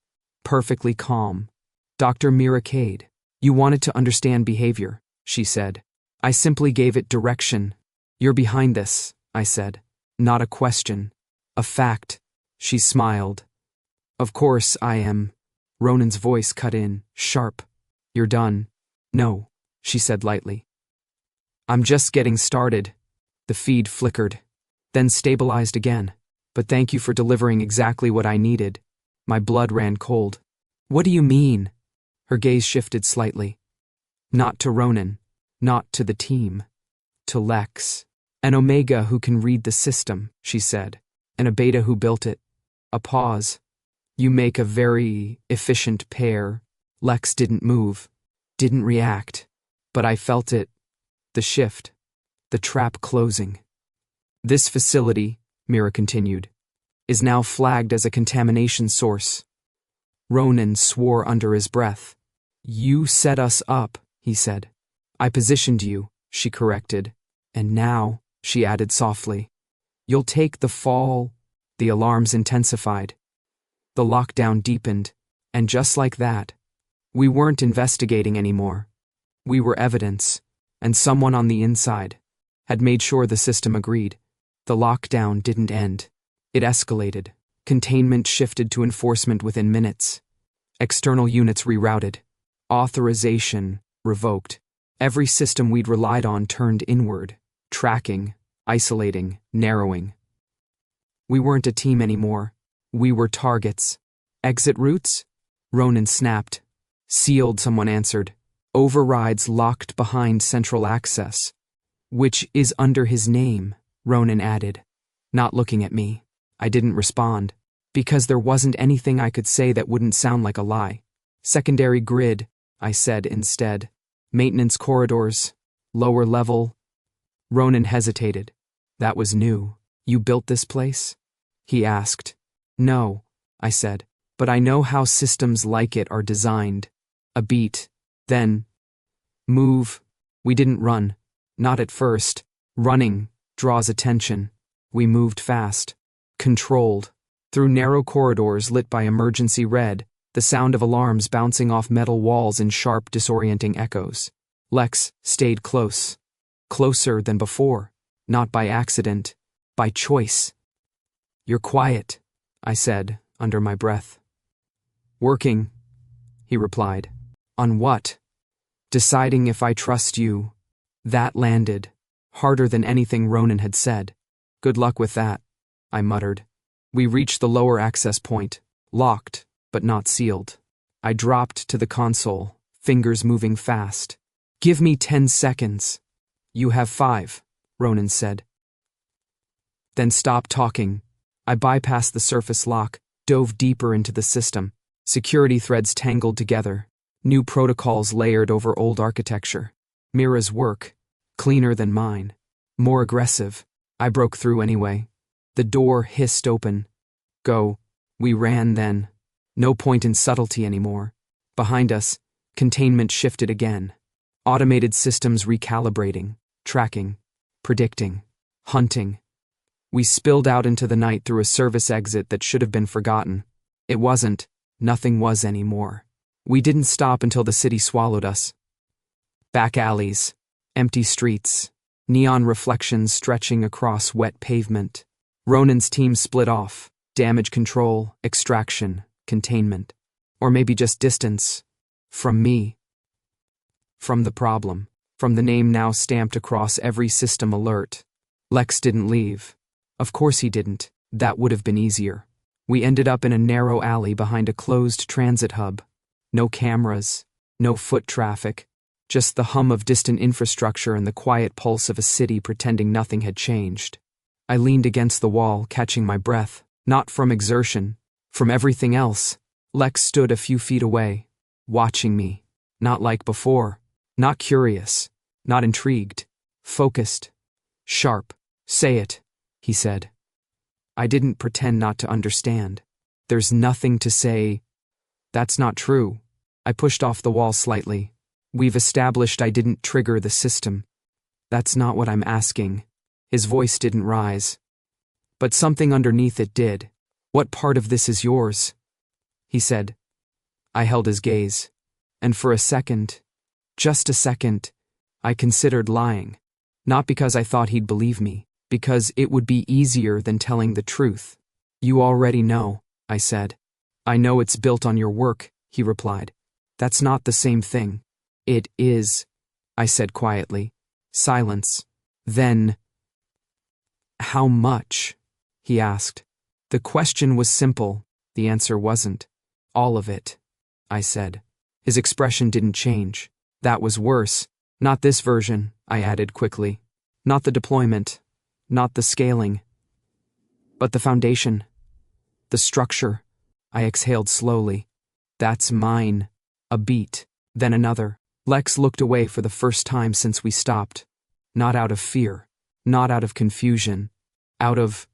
Perfectly calm. Dr. Mira Cade. You wanted to understand behavior, she said. I simply gave it direction. You're behind this, I said. Not a question. A fact. She smiled. Of course I am. Ronan's voice cut in, sharp. You're done. No, she said lightly. I'm just getting started. The feed flickered, then stabilized again. But thank you for delivering exactly what I needed. My blood ran cold. What do you mean? Her gaze shifted slightly. Not to Ronan. Not to the team. To Lex. An Omega who can read the system, she said, and a Beta who built it. A pause. You make a very efficient pair. Lex didn't move, didn't react, but I felt it. The shift. The trap closing. This facility, Mira continued, is now flagged as a contamination source. Ronan swore under his breath. You set us up, he said. I positioned you, she corrected. And now, she added softly, you'll take the fall. The alarms intensified. The lockdown deepened. And just like that, we weren't investigating anymore. We were evidence. And someone on the inside had made sure the system agreed. The lockdown didn't end. It escalated. Containment shifted to enforcement within minutes. External units rerouted. Authorization revoked. Every system we'd relied on turned inward, tracking, isolating, narrowing. We weren't a team anymore. We were targets. Exit routes? Ronan snapped. Sealed, someone answered. Overrides locked behind central access. Which is under his name, Ronan added. not looking at me. I didn't respond, because there wasn't anything I could say that wouldn't sound like a lie. Secondary grid, I said instead. Maintenance corridors. Lower level. Ronan hesitated. That was new. You built this place? He asked. No, I said, but I know how systems like it are designed. A beat. Then. Move. We didn't run. Not at first. Running draws attention. We moved fast. Controlled. Through narrow corridors lit by emergency red, the sound of alarms bouncing off metal walls in sharp, disorienting echoes. Lex stayed close. Closer than before. Not by accident. By choice. You're quiet, I said, under my breath. Working, he replied. On what? Deciding if I trust you. That landed. Harder than anything Ronan had said. Good luck with that, I muttered. We reached the lower access point. Locked, but not sealed. I dropped to the console, fingers moving fast. Give me 10 seconds. You have 5, Ronan said. Then stop talking. I bypassed the surface lock, dove deeper into the system. Security threads tangled together. New protocols layered over old architecture. Mira's work, cleaner than mine. More aggressive. I broke through anyway. The door hissed open. Go. We ran then. No point in subtlety anymore. Behind us, containment shifted again. Automated systems recalibrating, tracking, predicting, hunting. We spilled out into the night through a service exit that should have been forgotten. It wasn't. Nothing was anymore. We didn't stop until the city swallowed us. Back alleys, empty streets, neon reflections stretching across wet pavement. Ronan's team split off. Damage control, extraction, containment. Or maybe just distance. From me. From the problem. From the name now stamped across every system alert. Lex didn't leave. Of course he didn't. That would have been easier. We ended up in a narrow alley behind a closed transit hub. No cameras, no foot traffic, just the hum of distant infrastructure and the quiet pulse of a city pretending nothing had changed. I leaned against the wall, catching my breath, not from exertion, from everything else. Lex stood a few feet away, watching me, not like before, not curious, not intrigued, focused, sharp. Say it, he said. I didn't pretend not to understand. There's nothing to say. That's not true. I pushed off the wall slightly. We've established I didn't trigger the system. That's not what I'm asking. His voice didn't rise. But something underneath it did. What part of this is yours? He said. I held his gaze. And for a second, just a second, I considered lying. Not because I thought he'd believe me, because it would be easier than telling the truth. You already know, I said. I know it's built on your work, he replied. That's not the same thing. It is, I said quietly. Silence. Then, how much? He asked. The question was simple. The answer wasn't. All of it, I said. His expression didn't change. That was worse. Not this version, I added quickly. Not the deployment. Not the scaling. But the foundation. The structure. I exhaled slowly. That's mine. A beat. Then another. Lex looked away for the first time since we stopped. Not out of fear. Not out of confusion. Out of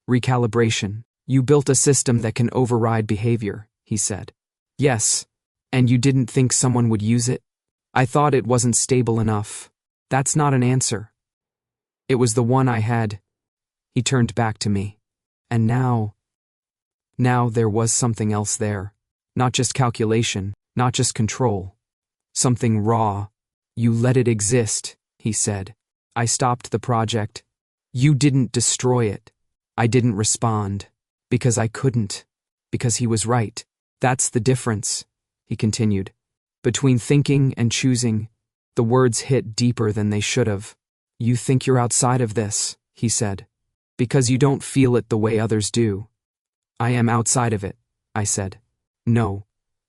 recalibration. You built a system that can override behavior, he said. Yes. And you didn't think someone would use it? I thought it wasn't stable enough. That's not an answer. It was the one I had. He turned back to me. And now there was something else there. Not just calculation, not just control. Something raw. You let it exist, he said. I stopped the project. You didn't destroy it. I didn't respond. Because I couldn't. Because he was right. That's the difference, he continued. Between thinking and choosing, the words hit deeper than they should have. You think you're outside of this, he said. Because you don't feel it the way others do. I am outside of it, I said. No,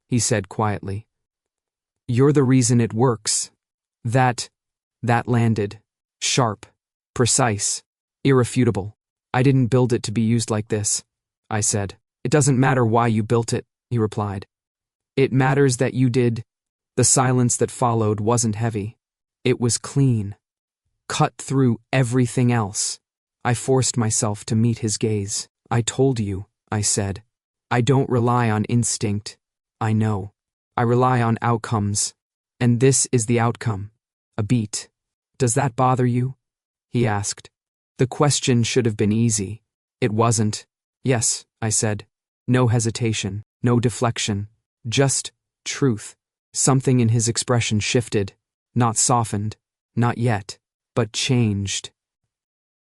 he said quietly. You're the reason it works. That landed. Sharp. Precise. Irrefutable. I didn't build it to be used like this, I said. It doesn't matter why you built it, he replied. It matters that you did. The silence that followed wasn't heavy. It was clean. Cut through everything else. I forced myself to meet his gaze. I told you, I said. I don't rely on instinct. I know. I rely on outcomes. And this is the outcome. A beat. Does that bother you? He asked. The question should have been easy. It wasn't. Yes, I said. No hesitation, no deflection. Just truth. Something in his expression shifted. Not softened. Not yet. But changed.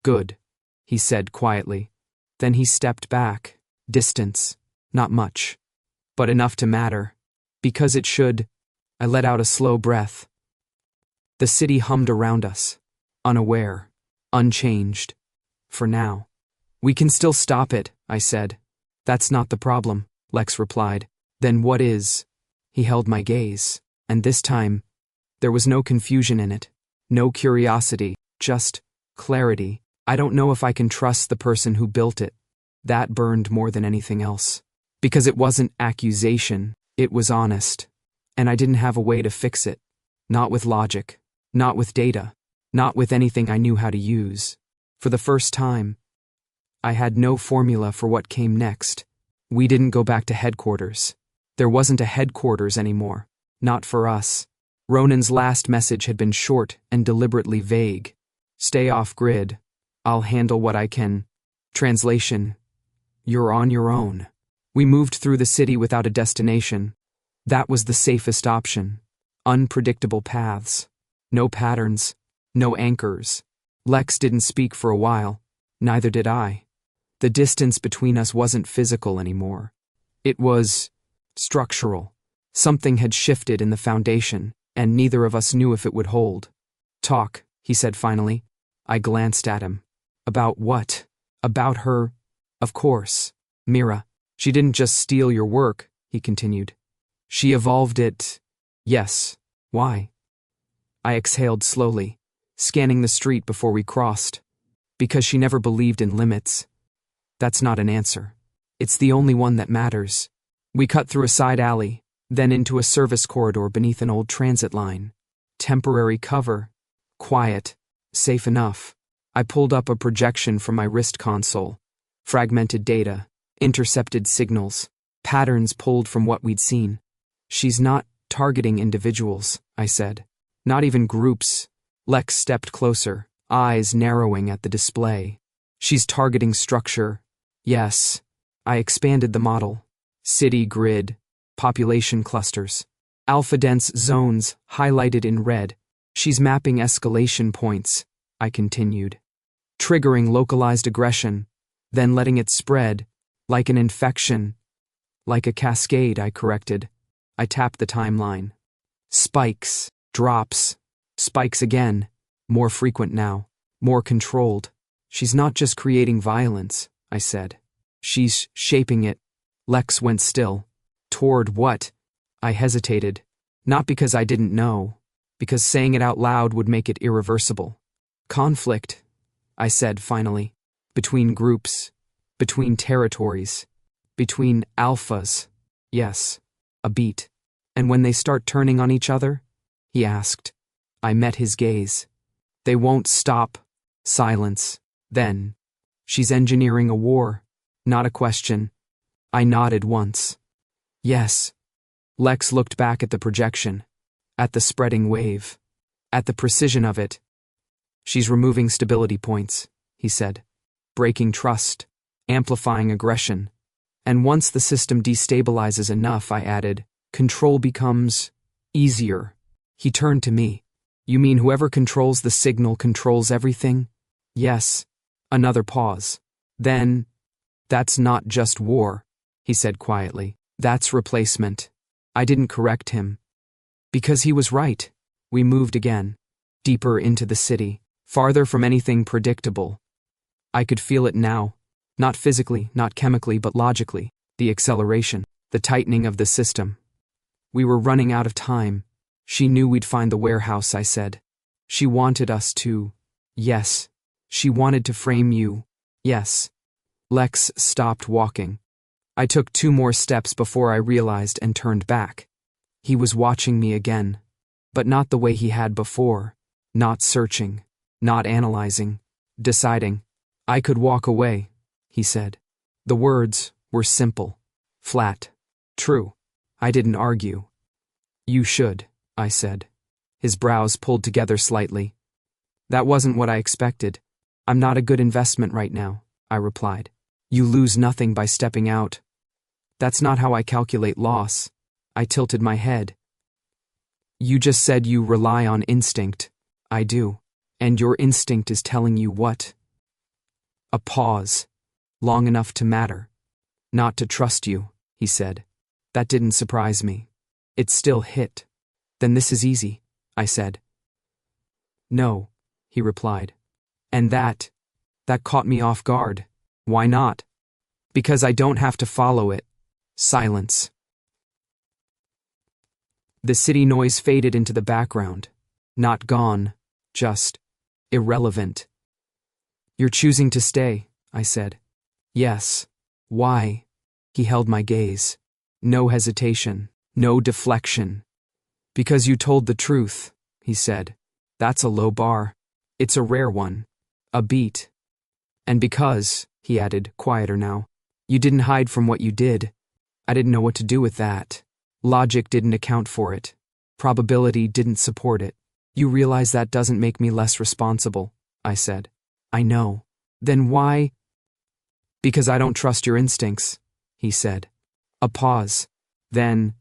Good, he said quietly. Then he stepped back. Distance. Not much. But enough to matter. Because it should. I let out a slow breath. The city hummed around us. Unaware. Unchanged. For now. We can still stop it, I said. That's not the problem, Lex replied. Then what is? He held my gaze. And this time, there was no confusion in it. No curiosity. Just clarity. I don't know if I can trust the person who built it. That burned more than anything else. Because it wasn't accusation, it was honest. And I didn't have a way to fix it. Not with logic. Not with data. Not with anything I knew how to use. For the first time, I had no formula for what came next. We didn't go back to headquarters. There wasn't a headquarters anymore. Not for us. Ronan's last message had been short and deliberately vague. Stay off grid. I'll handle what I can. Translation. You're on your own. We moved through the city without a destination. That was the safest option. Unpredictable paths. No patterns. No anchors. Lex didn't speak for a while. Neither did I. The distance between us wasn't physical anymore. It was structural. Something had shifted in the foundation, and neither of us knew if it would hold. Talk, he said finally. I glanced at him. About what? About her? Of course. Mira. She didn't just steal your work, he continued. She evolved it. Yes. Why? I exhaled slowly, scanning the street before we crossed. Because she never believed in limits. That's not an answer. It's the only one that matters. We cut through a side alley, then into a service corridor beneath an old transit line. Temporary cover. Quiet. Safe enough. I pulled up a projection from my wrist console. Fragmented data. Intercepted signals. Patterns pulled from what we'd seen. She's not targeting individuals, I said. Not even groups. Lex stepped closer, eyes narrowing at the display. She's targeting structure. Yes. I expanded the model. City grid. Population clusters. Alpha-dense zones highlighted in red. She's mapping escalation points, I continued. Triggering localized aggression, then letting it spread, like an infection. Like a cascade, I corrected. I tapped the timeline. Spikes, drops, spikes again. More frequent now, more controlled. She's not just creating violence, I said. She's shaping it. Lex went still. Toward what? I hesitated. Not because I didn't know, because saying it out loud would make it irreversible. Conflict, I said finally. Between groups. Between territories. Between alphas. Yes. A beat. And when they start turning on each other? He asked. I met his gaze. They won't stop. Silence. Then. She's engineering a war. Not a question. I nodded once. Yes. Lex looked back at the projection. At the spreading wave. At the precision of it. She's removing stability points, he said. Breaking trust. Amplifying aggression. And once the system destabilizes enough, I added, control becomes easier. He turned to me. You mean whoever controls the signal controls everything? Yes. Another pause. Then, that's not just war, he said quietly. That's replacement. I didn't correct him. Because he was right. We moved again. Deeper into the city. Farther from anything predictable. I could feel it now. Not physically, not chemically, but logically. The acceleration. The tightening of the system. We were running out of time. She knew we'd find the warehouse, I said. She wanted us to. Yes. She wanted to frame you. Yes. Lex stopped walking. I took 2 more steps before I realized and turned back. He was watching me again, but not the way he had before, not searching, not analyzing, deciding. I could walk away, he said. The words were simple, flat, true. I didn't argue. You should, I said. His brows pulled together slightly. That wasn't what I expected. I'm not a good investment right now, I replied. You lose nothing by stepping out. That's not how I calculate loss. I tilted my head. You just said you rely on instinct. I do. And your instinct is telling you what? A pause. Long enough to matter. Not to trust you, he said. That didn't surprise me. It still hit. Then this is easy, I said. No, he replied. And that caught me off guard. Why not? Because I don't have to follow it. Silence. The city noise faded into the background. Not gone, just irrelevant. You're choosing to stay, I said. Yes. Why? He held my gaze. No hesitation, no deflection. Because you told the truth, he said. That's a low bar. It's a rare one. A beat. And because, he added, quieter now, you didn't hide from what you did. I didn't know what to do with that. Logic didn't account for it. Probability didn't support it. You realize that doesn't make me less responsible, I said. I know. Then why? Because I don't trust your instincts, he said. A pause. Then,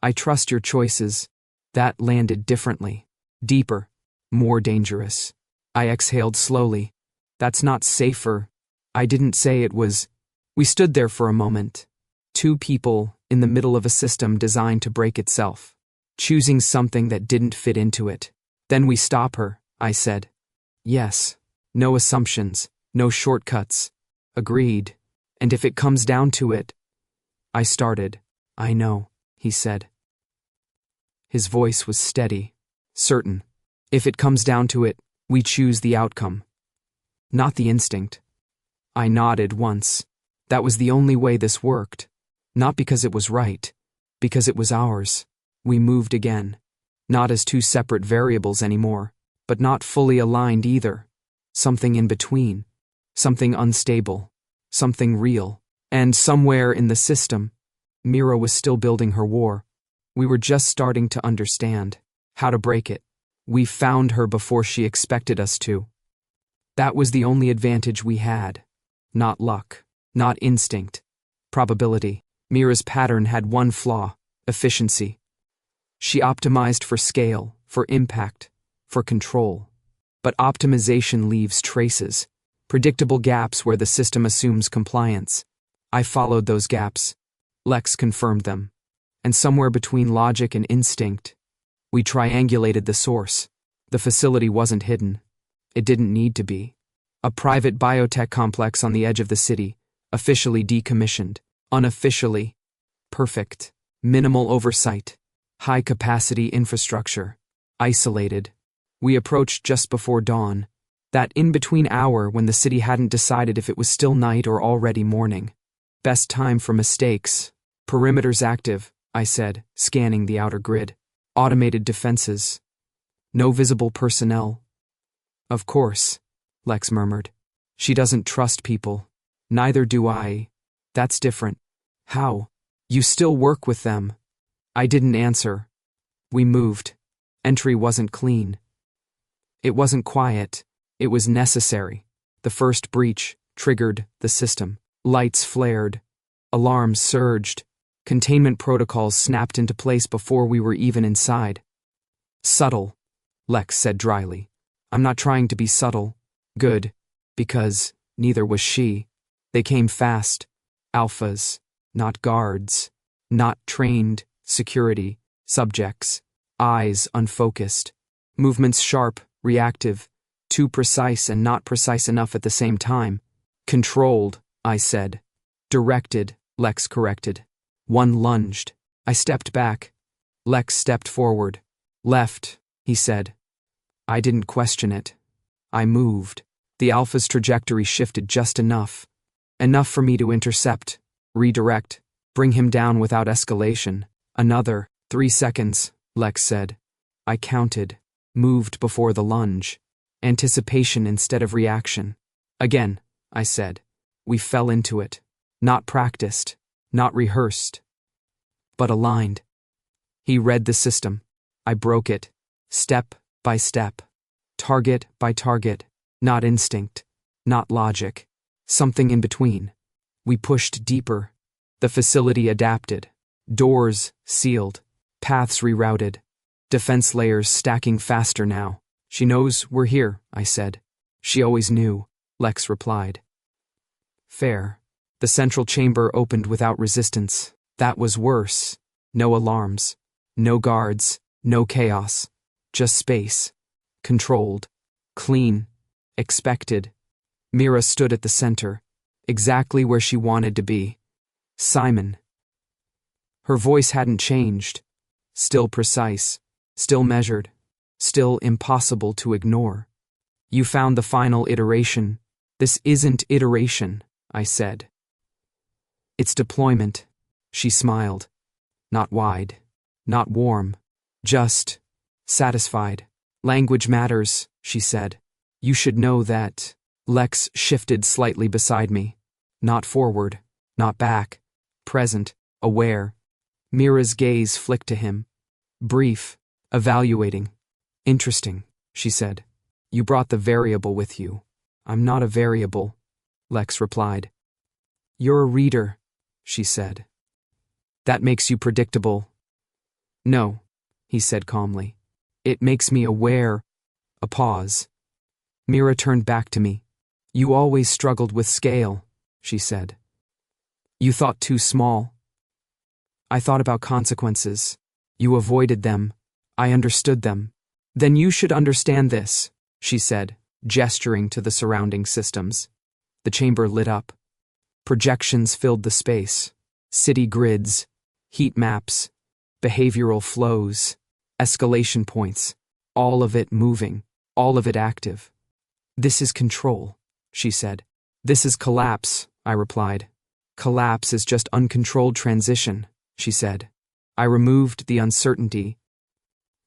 I trust your choices. That landed differently. Deeper. More dangerous. I exhaled slowly. That's not safer. I didn't say it was. We stood there for a moment. 2 people in the middle of a system designed to break itself. Choosing something that didn't fit into it. Then we stop her, I said. Yes. No assumptions. No shortcuts. Agreed. And if it comes down to it. I started. I know, he said. His voice was steady. Certain. If it comes down to it, we choose the outcome. Not the instinct. I nodded once. That was the only way this worked. Not because it was right. Because it was ours. We moved again. Not as 2 separate variables anymore, but not fully aligned either. Something in between. Something unstable. Something real. And somewhere in the system, Mira was still building her war. We were just starting to understand how to break it. We found her before she expected us to. That was the only advantage we had. Not luck. Not instinct. Probability. Mira's pattern had one flaw: efficiency. She optimized for scale, for impact, for control. But optimization leaves traces, predictable gaps where the system assumes compliance. I followed those gaps. Lex confirmed them. And somewhere between logic and instinct, we triangulated the source. The facility wasn't hidden. It didn't need to be. A private biotech complex on the edge of the city, officially decommissioned, unofficially perfect, minimal oversight, high-capacity infrastructure, isolated. We approached just before dawn, that in-between hour when the city hadn't decided if it was still night or already morning. Best time for mistakes. Perimeters active, I said, scanning the outer grid. Automated defenses. No visible personnel. Of course, Lex murmured. She doesn't trust people. Neither do I. That's different. How? You still work with them. I didn't answer. We moved. Entry wasn't clean. It wasn't quiet. It was necessary. The first breach triggered the system. Lights flared. Alarms surged. Containment protocols snapped into place before we were even inside. Subtle, Lex said dryly. I'm not trying to be subtle. Good. Because neither was she. They came fast. Alphas. Not guards. Not trained. Security. Subjects. Eyes unfocused. Movements sharp, reactive. Too precise and not precise enough at the same time. Controlled, I said. Directed, Lex corrected. One lunged. I stepped back. Lex stepped forward. Left, he said. I didn't question it. I moved. The alpha's trajectory shifted just enough. Enough for me to intercept, redirect, bring him down without escalation. Another 3 seconds, Lex said. I counted, moved before the lunge. Anticipation instead of reaction. Again, I said. We fell into it. Not practiced, not rehearsed, but aligned. He read the system. I broke it, step by step, target by target, not instinct, not logic, something in between. We pushed deeper. The facility adapted. Doors sealed, paths rerouted, defense layers stacking faster now. She knows we're here, I said. She always knew, Lex replied. Fair. The central chamber opened without resistance. That was worse. No alarms. No guards. No chaos. Just space. Controlled. Clean. Expected. Mira stood at the center, exactly where she wanted to be. Simon. Her voice hadn't changed. Still precise. Still measured. Still impossible to ignore. You found the final iteration. This isn't iteration, I said. It's deployment. She smiled. Not wide. Not warm. Just satisfied. Language matters, she said. You should know that. Lex shifted slightly beside me. Not forward. Not back. Present. Aware. Mira's gaze flicked to him. Brief. Evaluating. Interesting, she said. You brought the variable with you. I'm not a variable, Lex replied. You're a reader, she said. That makes you predictable. No, he said calmly. It makes me aware. A pause. Mira turned back to me. You always struggled with scale, she said. You thought too small. I thought about consequences. You avoided them. I understood them. Then you should understand this, she said, gesturing to the surrounding systems. The chamber lit up. Projections filled the space. City grids, heat maps, behavioral flows, escalation points, all of it moving, all of it active. This is control, she said. This is collapse, I replied. Collapse is just uncontrolled transition, she said. I removed the uncertainty.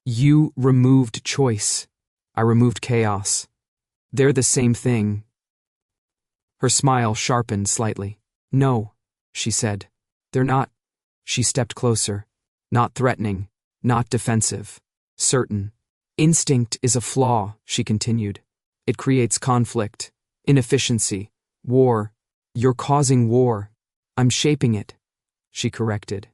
You removed choice. I removed chaos. They're the same thing. Her smile sharpened slightly. No, she said. They're not. She stepped closer. Not threatening. Not defensive. Certain. Instinct is a flaw, she continued. It creates conflict, inefficiency, war. You're causing war. I'm shaping it, she corrected.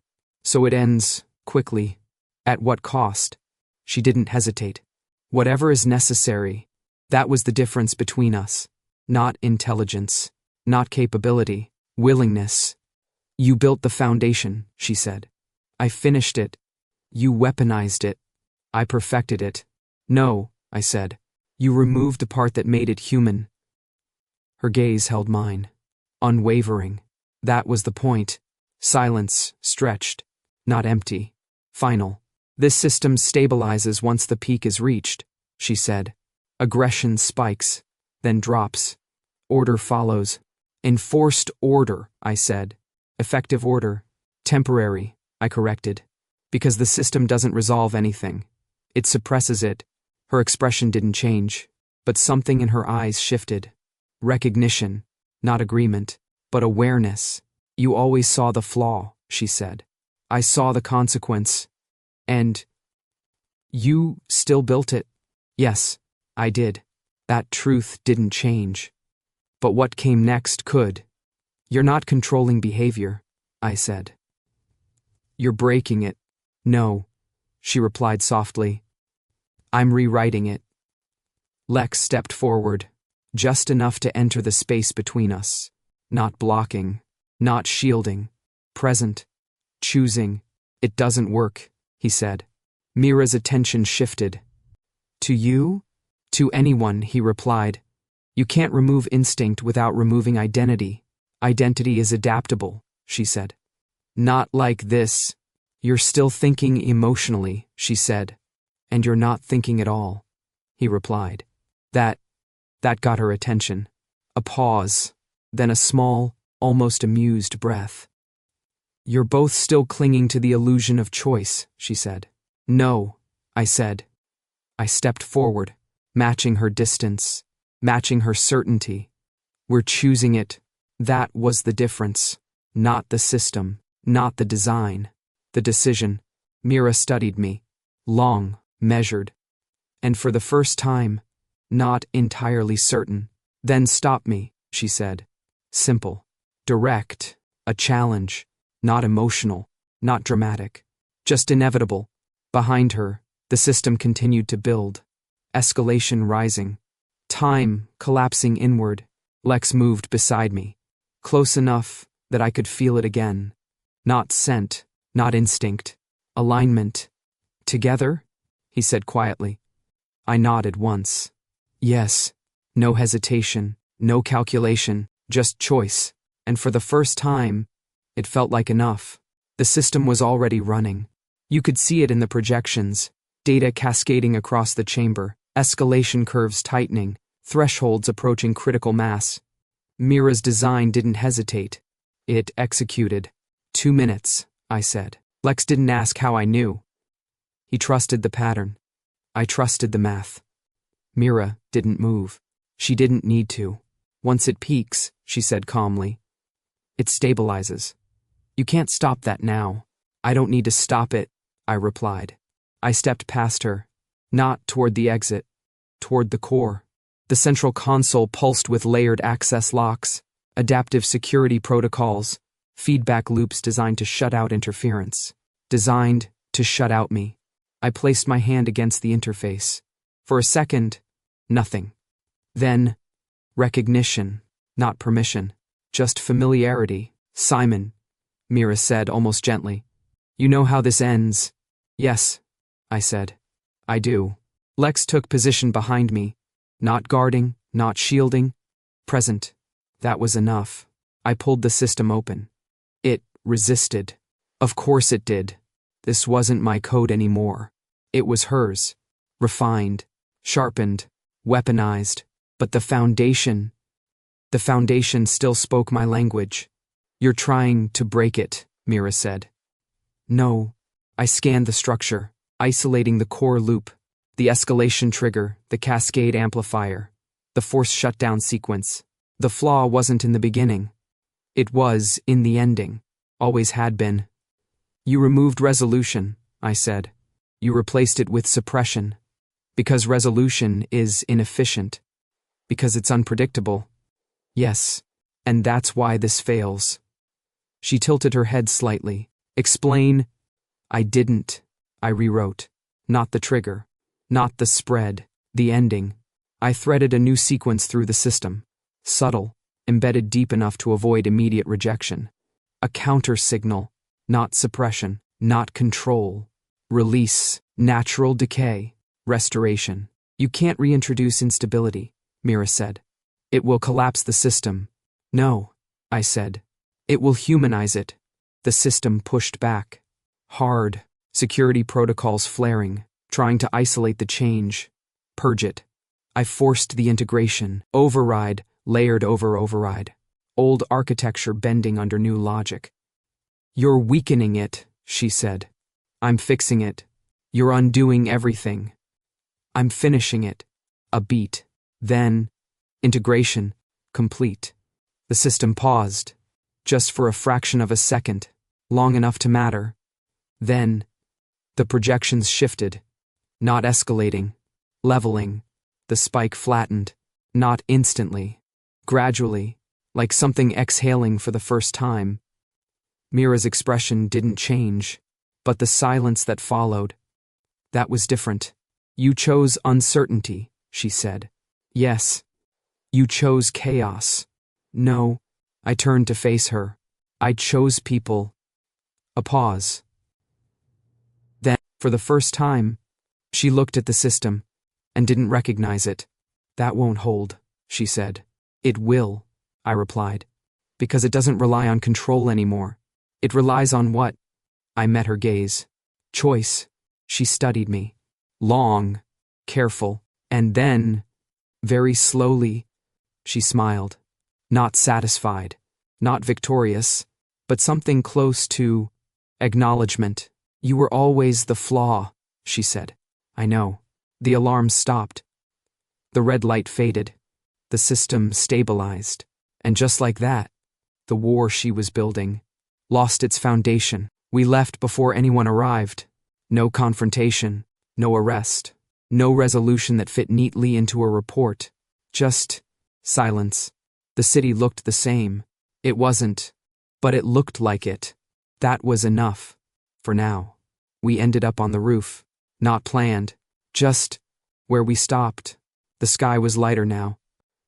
So it ends, quickly. At what cost? She didn't hesitate. Whatever is necessary. That was the difference between us. Not intelligence. Not capability. Willingness. You built the foundation, she said. I finished it. You weaponized it. I perfected it. No, I said. You removed the part that made it human. Her gaze held mine. Unwavering. That was the point. Silence, stretched. Not empty. Final. This system stabilizes once the peak is reached, she said. Aggression spikes, then drops. Order follows. Enforced order, I said. Effective order. Temporary, I corrected. Because the system doesn't resolve anything. It suppresses it. Her expression didn't change, but something in her eyes shifted. Recognition, not agreement, but awareness. You always saw the flaw, she said. I saw the consequence. And you still built it? Yes, I did. That truth didn't change. But what came next could. You're not controlling behavior, I said. You're breaking it. No, she replied softly. I'm rewriting it. Lex stepped forward, just enough to enter the space between us. Not blocking, not shielding, present, choosing. It doesn't work, he said. Mira's attention shifted. To you? To anyone, he replied. You can't remove instinct without removing identity. Identity is adaptable, she said. Not like this. You're still thinking emotionally, she said. And you're not thinking at all, he replied. That That got her attention. A pause, then a small, almost amused breath. "You're both still clinging to the illusion of choice," she said. "No," I said. I stepped forward, matching her distance, matching her certainty. "We're choosing it." That was the difference. Not the system, not the design. The decision. Mira studied me. Long, measured. And for the first time, not entirely certain. "Then stop me," she said. Simple. Direct. A challenge. Not emotional. Not dramatic. Just inevitable. Behind her, the system continued to build. Escalation rising. Time collapsing inward. Lex moved beside me. Close enough that I could feel it again. Not scent. Not instinct. Alignment. "Together?" he said quietly. I nodded once. Yes. No hesitation. No calculation. Just choice. And for the first time, it felt like enough. The system was already running. You could see it in the projections, data cascading across the chamber, escalation curves tightening, thresholds approaching critical mass. Mira's design didn't hesitate. It executed. 2 minutes, I said. Lex didn't ask how I knew. He trusted the pattern. I trusted the math. Mira didn't move. She didn't need to. "Once it peaks," she said calmly, "it stabilizes. You can't stop that now." "I don't need to stop it," I replied. I stepped past her, not toward the exit, toward the core. The central console pulsed with layered access locks, adaptive security protocols, feedback loops designed to shut out interference. Designed to shut out me. I placed my hand against the interface. For a second, nothing. Then, recognition, not permission, just familiarity. "Simon," Mira said almost gently, "you know how this ends." "Yes," I said. "I do." Lex took position behind me, not guarding, not shielding, present. That was enough. I pulled the system open. It resisted. Of course it did. This wasn't my code anymore. It was hers. Refined, sharpened, weaponized. But the foundation still spoke my language. "You're trying to break it," Mira said. "No." I scanned the structure, isolating the core loop, the escalation trigger, the cascade amplifier, the force shutdown sequence. The flaw wasn't in the beginning. It was in the ending. Always had been. "You removed resolution," I said. "You replaced it with suppression. Because resolution is inefficient. Because it's unpredictable." "Yes. And that's why this fails." She tilted her head slightly. "Explain." "I didn't." I rewrote. Not the trigger. Not the spread. The ending. I threaded a new sequence through the system. Subtle. Embedded deep enough to avoid immediate rejection. A counter signal. Not suppression. Not control. Release. Natural decay. Restoration. "You can't reintroduce instability," Mira said. "It will collapse the system." "No," I said. "It will humanize it." The system pushed back. Hard. Security protocols flaring, trying to isolate the change. Purge it. I forced the integration. Override, layered over override. Old architecture bending under new logic. "You're weakening it," she said. "I'm fixing it. You're undoing everything." "I'm finishing it." A beat. Then, integration, complete. The system paused, just for a fraction of a second, long enough to matter. Then, the projections shifted, not escalating, leveling. The spike flattened, not instantly, gradually, like something exhaling for the first time. Mira's expression didn't change, but the silence that followed, that was different. "You chose uncertainty," she said. "Yes." "You chose chaos." "No." I turned to face her. "I chose people." A pause. Then, for the first time, she looked at the system and didn't recognize it. "That won't hold," she said. "It will," I replied, "because it doesn't rely on control anymore. It relies on what?" I met her gaze. Choice. She studied me. Long, careful, and then, Very slowly, she smiled. Not satisfied, not victorious, but something close to acknowledgement. You were always the flaw, she said. I know. The alarm stopped. The red light faded. The system stabilized. And just like that, the war she was building lost its foundation. We left before anyone arrived. No confrontation, no arrest, no resolution that fit neatly into a report. Just silence. The city looked the same. It wasn't, but it looked like it. That was enough. For now. We ended up on the roof. Not planned. Just where we stopped. The sky was lighter now.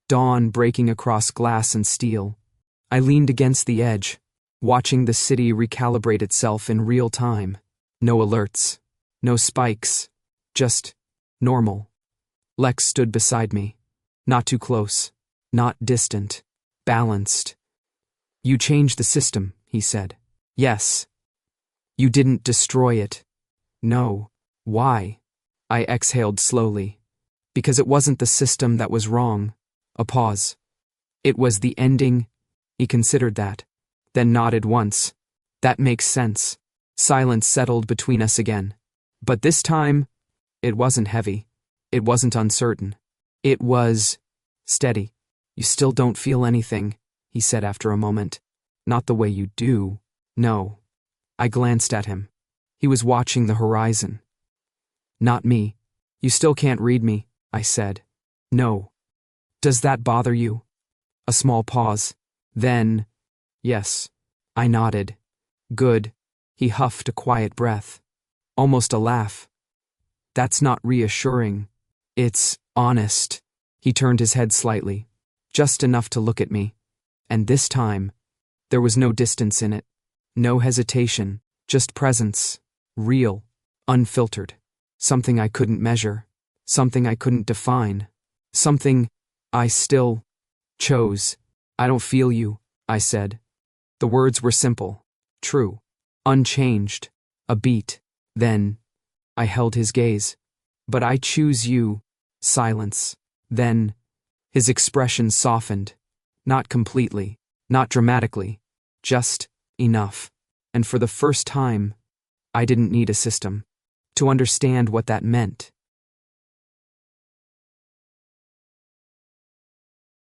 Dawn breaking across glass and steel. I leaned against the edge, watching the city recalibrate itself in real time. No alerts. No spikes. Just normal. Lex stood beside me. Not too close. Not distant. Balanced. You changed the system, he said. Yes. You didn't destroy it. No. Why? I exhaled slowly. Because it wasn't the system that was wrong. A pause. It was the ending. He considered that, then nodded once. That makes sense. Silence settled between us again. But this time, it wasn't heavy. It wasn't uncertain. It was steady. You still don't feel anything, he said after a moment. Not the way you do. No. I glanced at him. He was watching the horizon. Not me. You still can't read me, I said. No. Does that bother you? A small pause. Then, yes. I nodded. Good. He huffed a quiet breath. Almost a laugh. That's not reassuring. It's honest. He turned his head slightly, just enough to look at me. And this time, there was no distance in it. No hesitation, just presence. Real, unfiltered. Something I couldn't measure. Something I couldn't define. Something I still chose. I don't feel you, I said. The words were simple, true, unchanged, a beat. Then, I held his gaze. But I choose you. Silence. Then, his expression softened. Not completely, not dramatically, just enough. And for the first time, I didn't need a system to understand what that meant.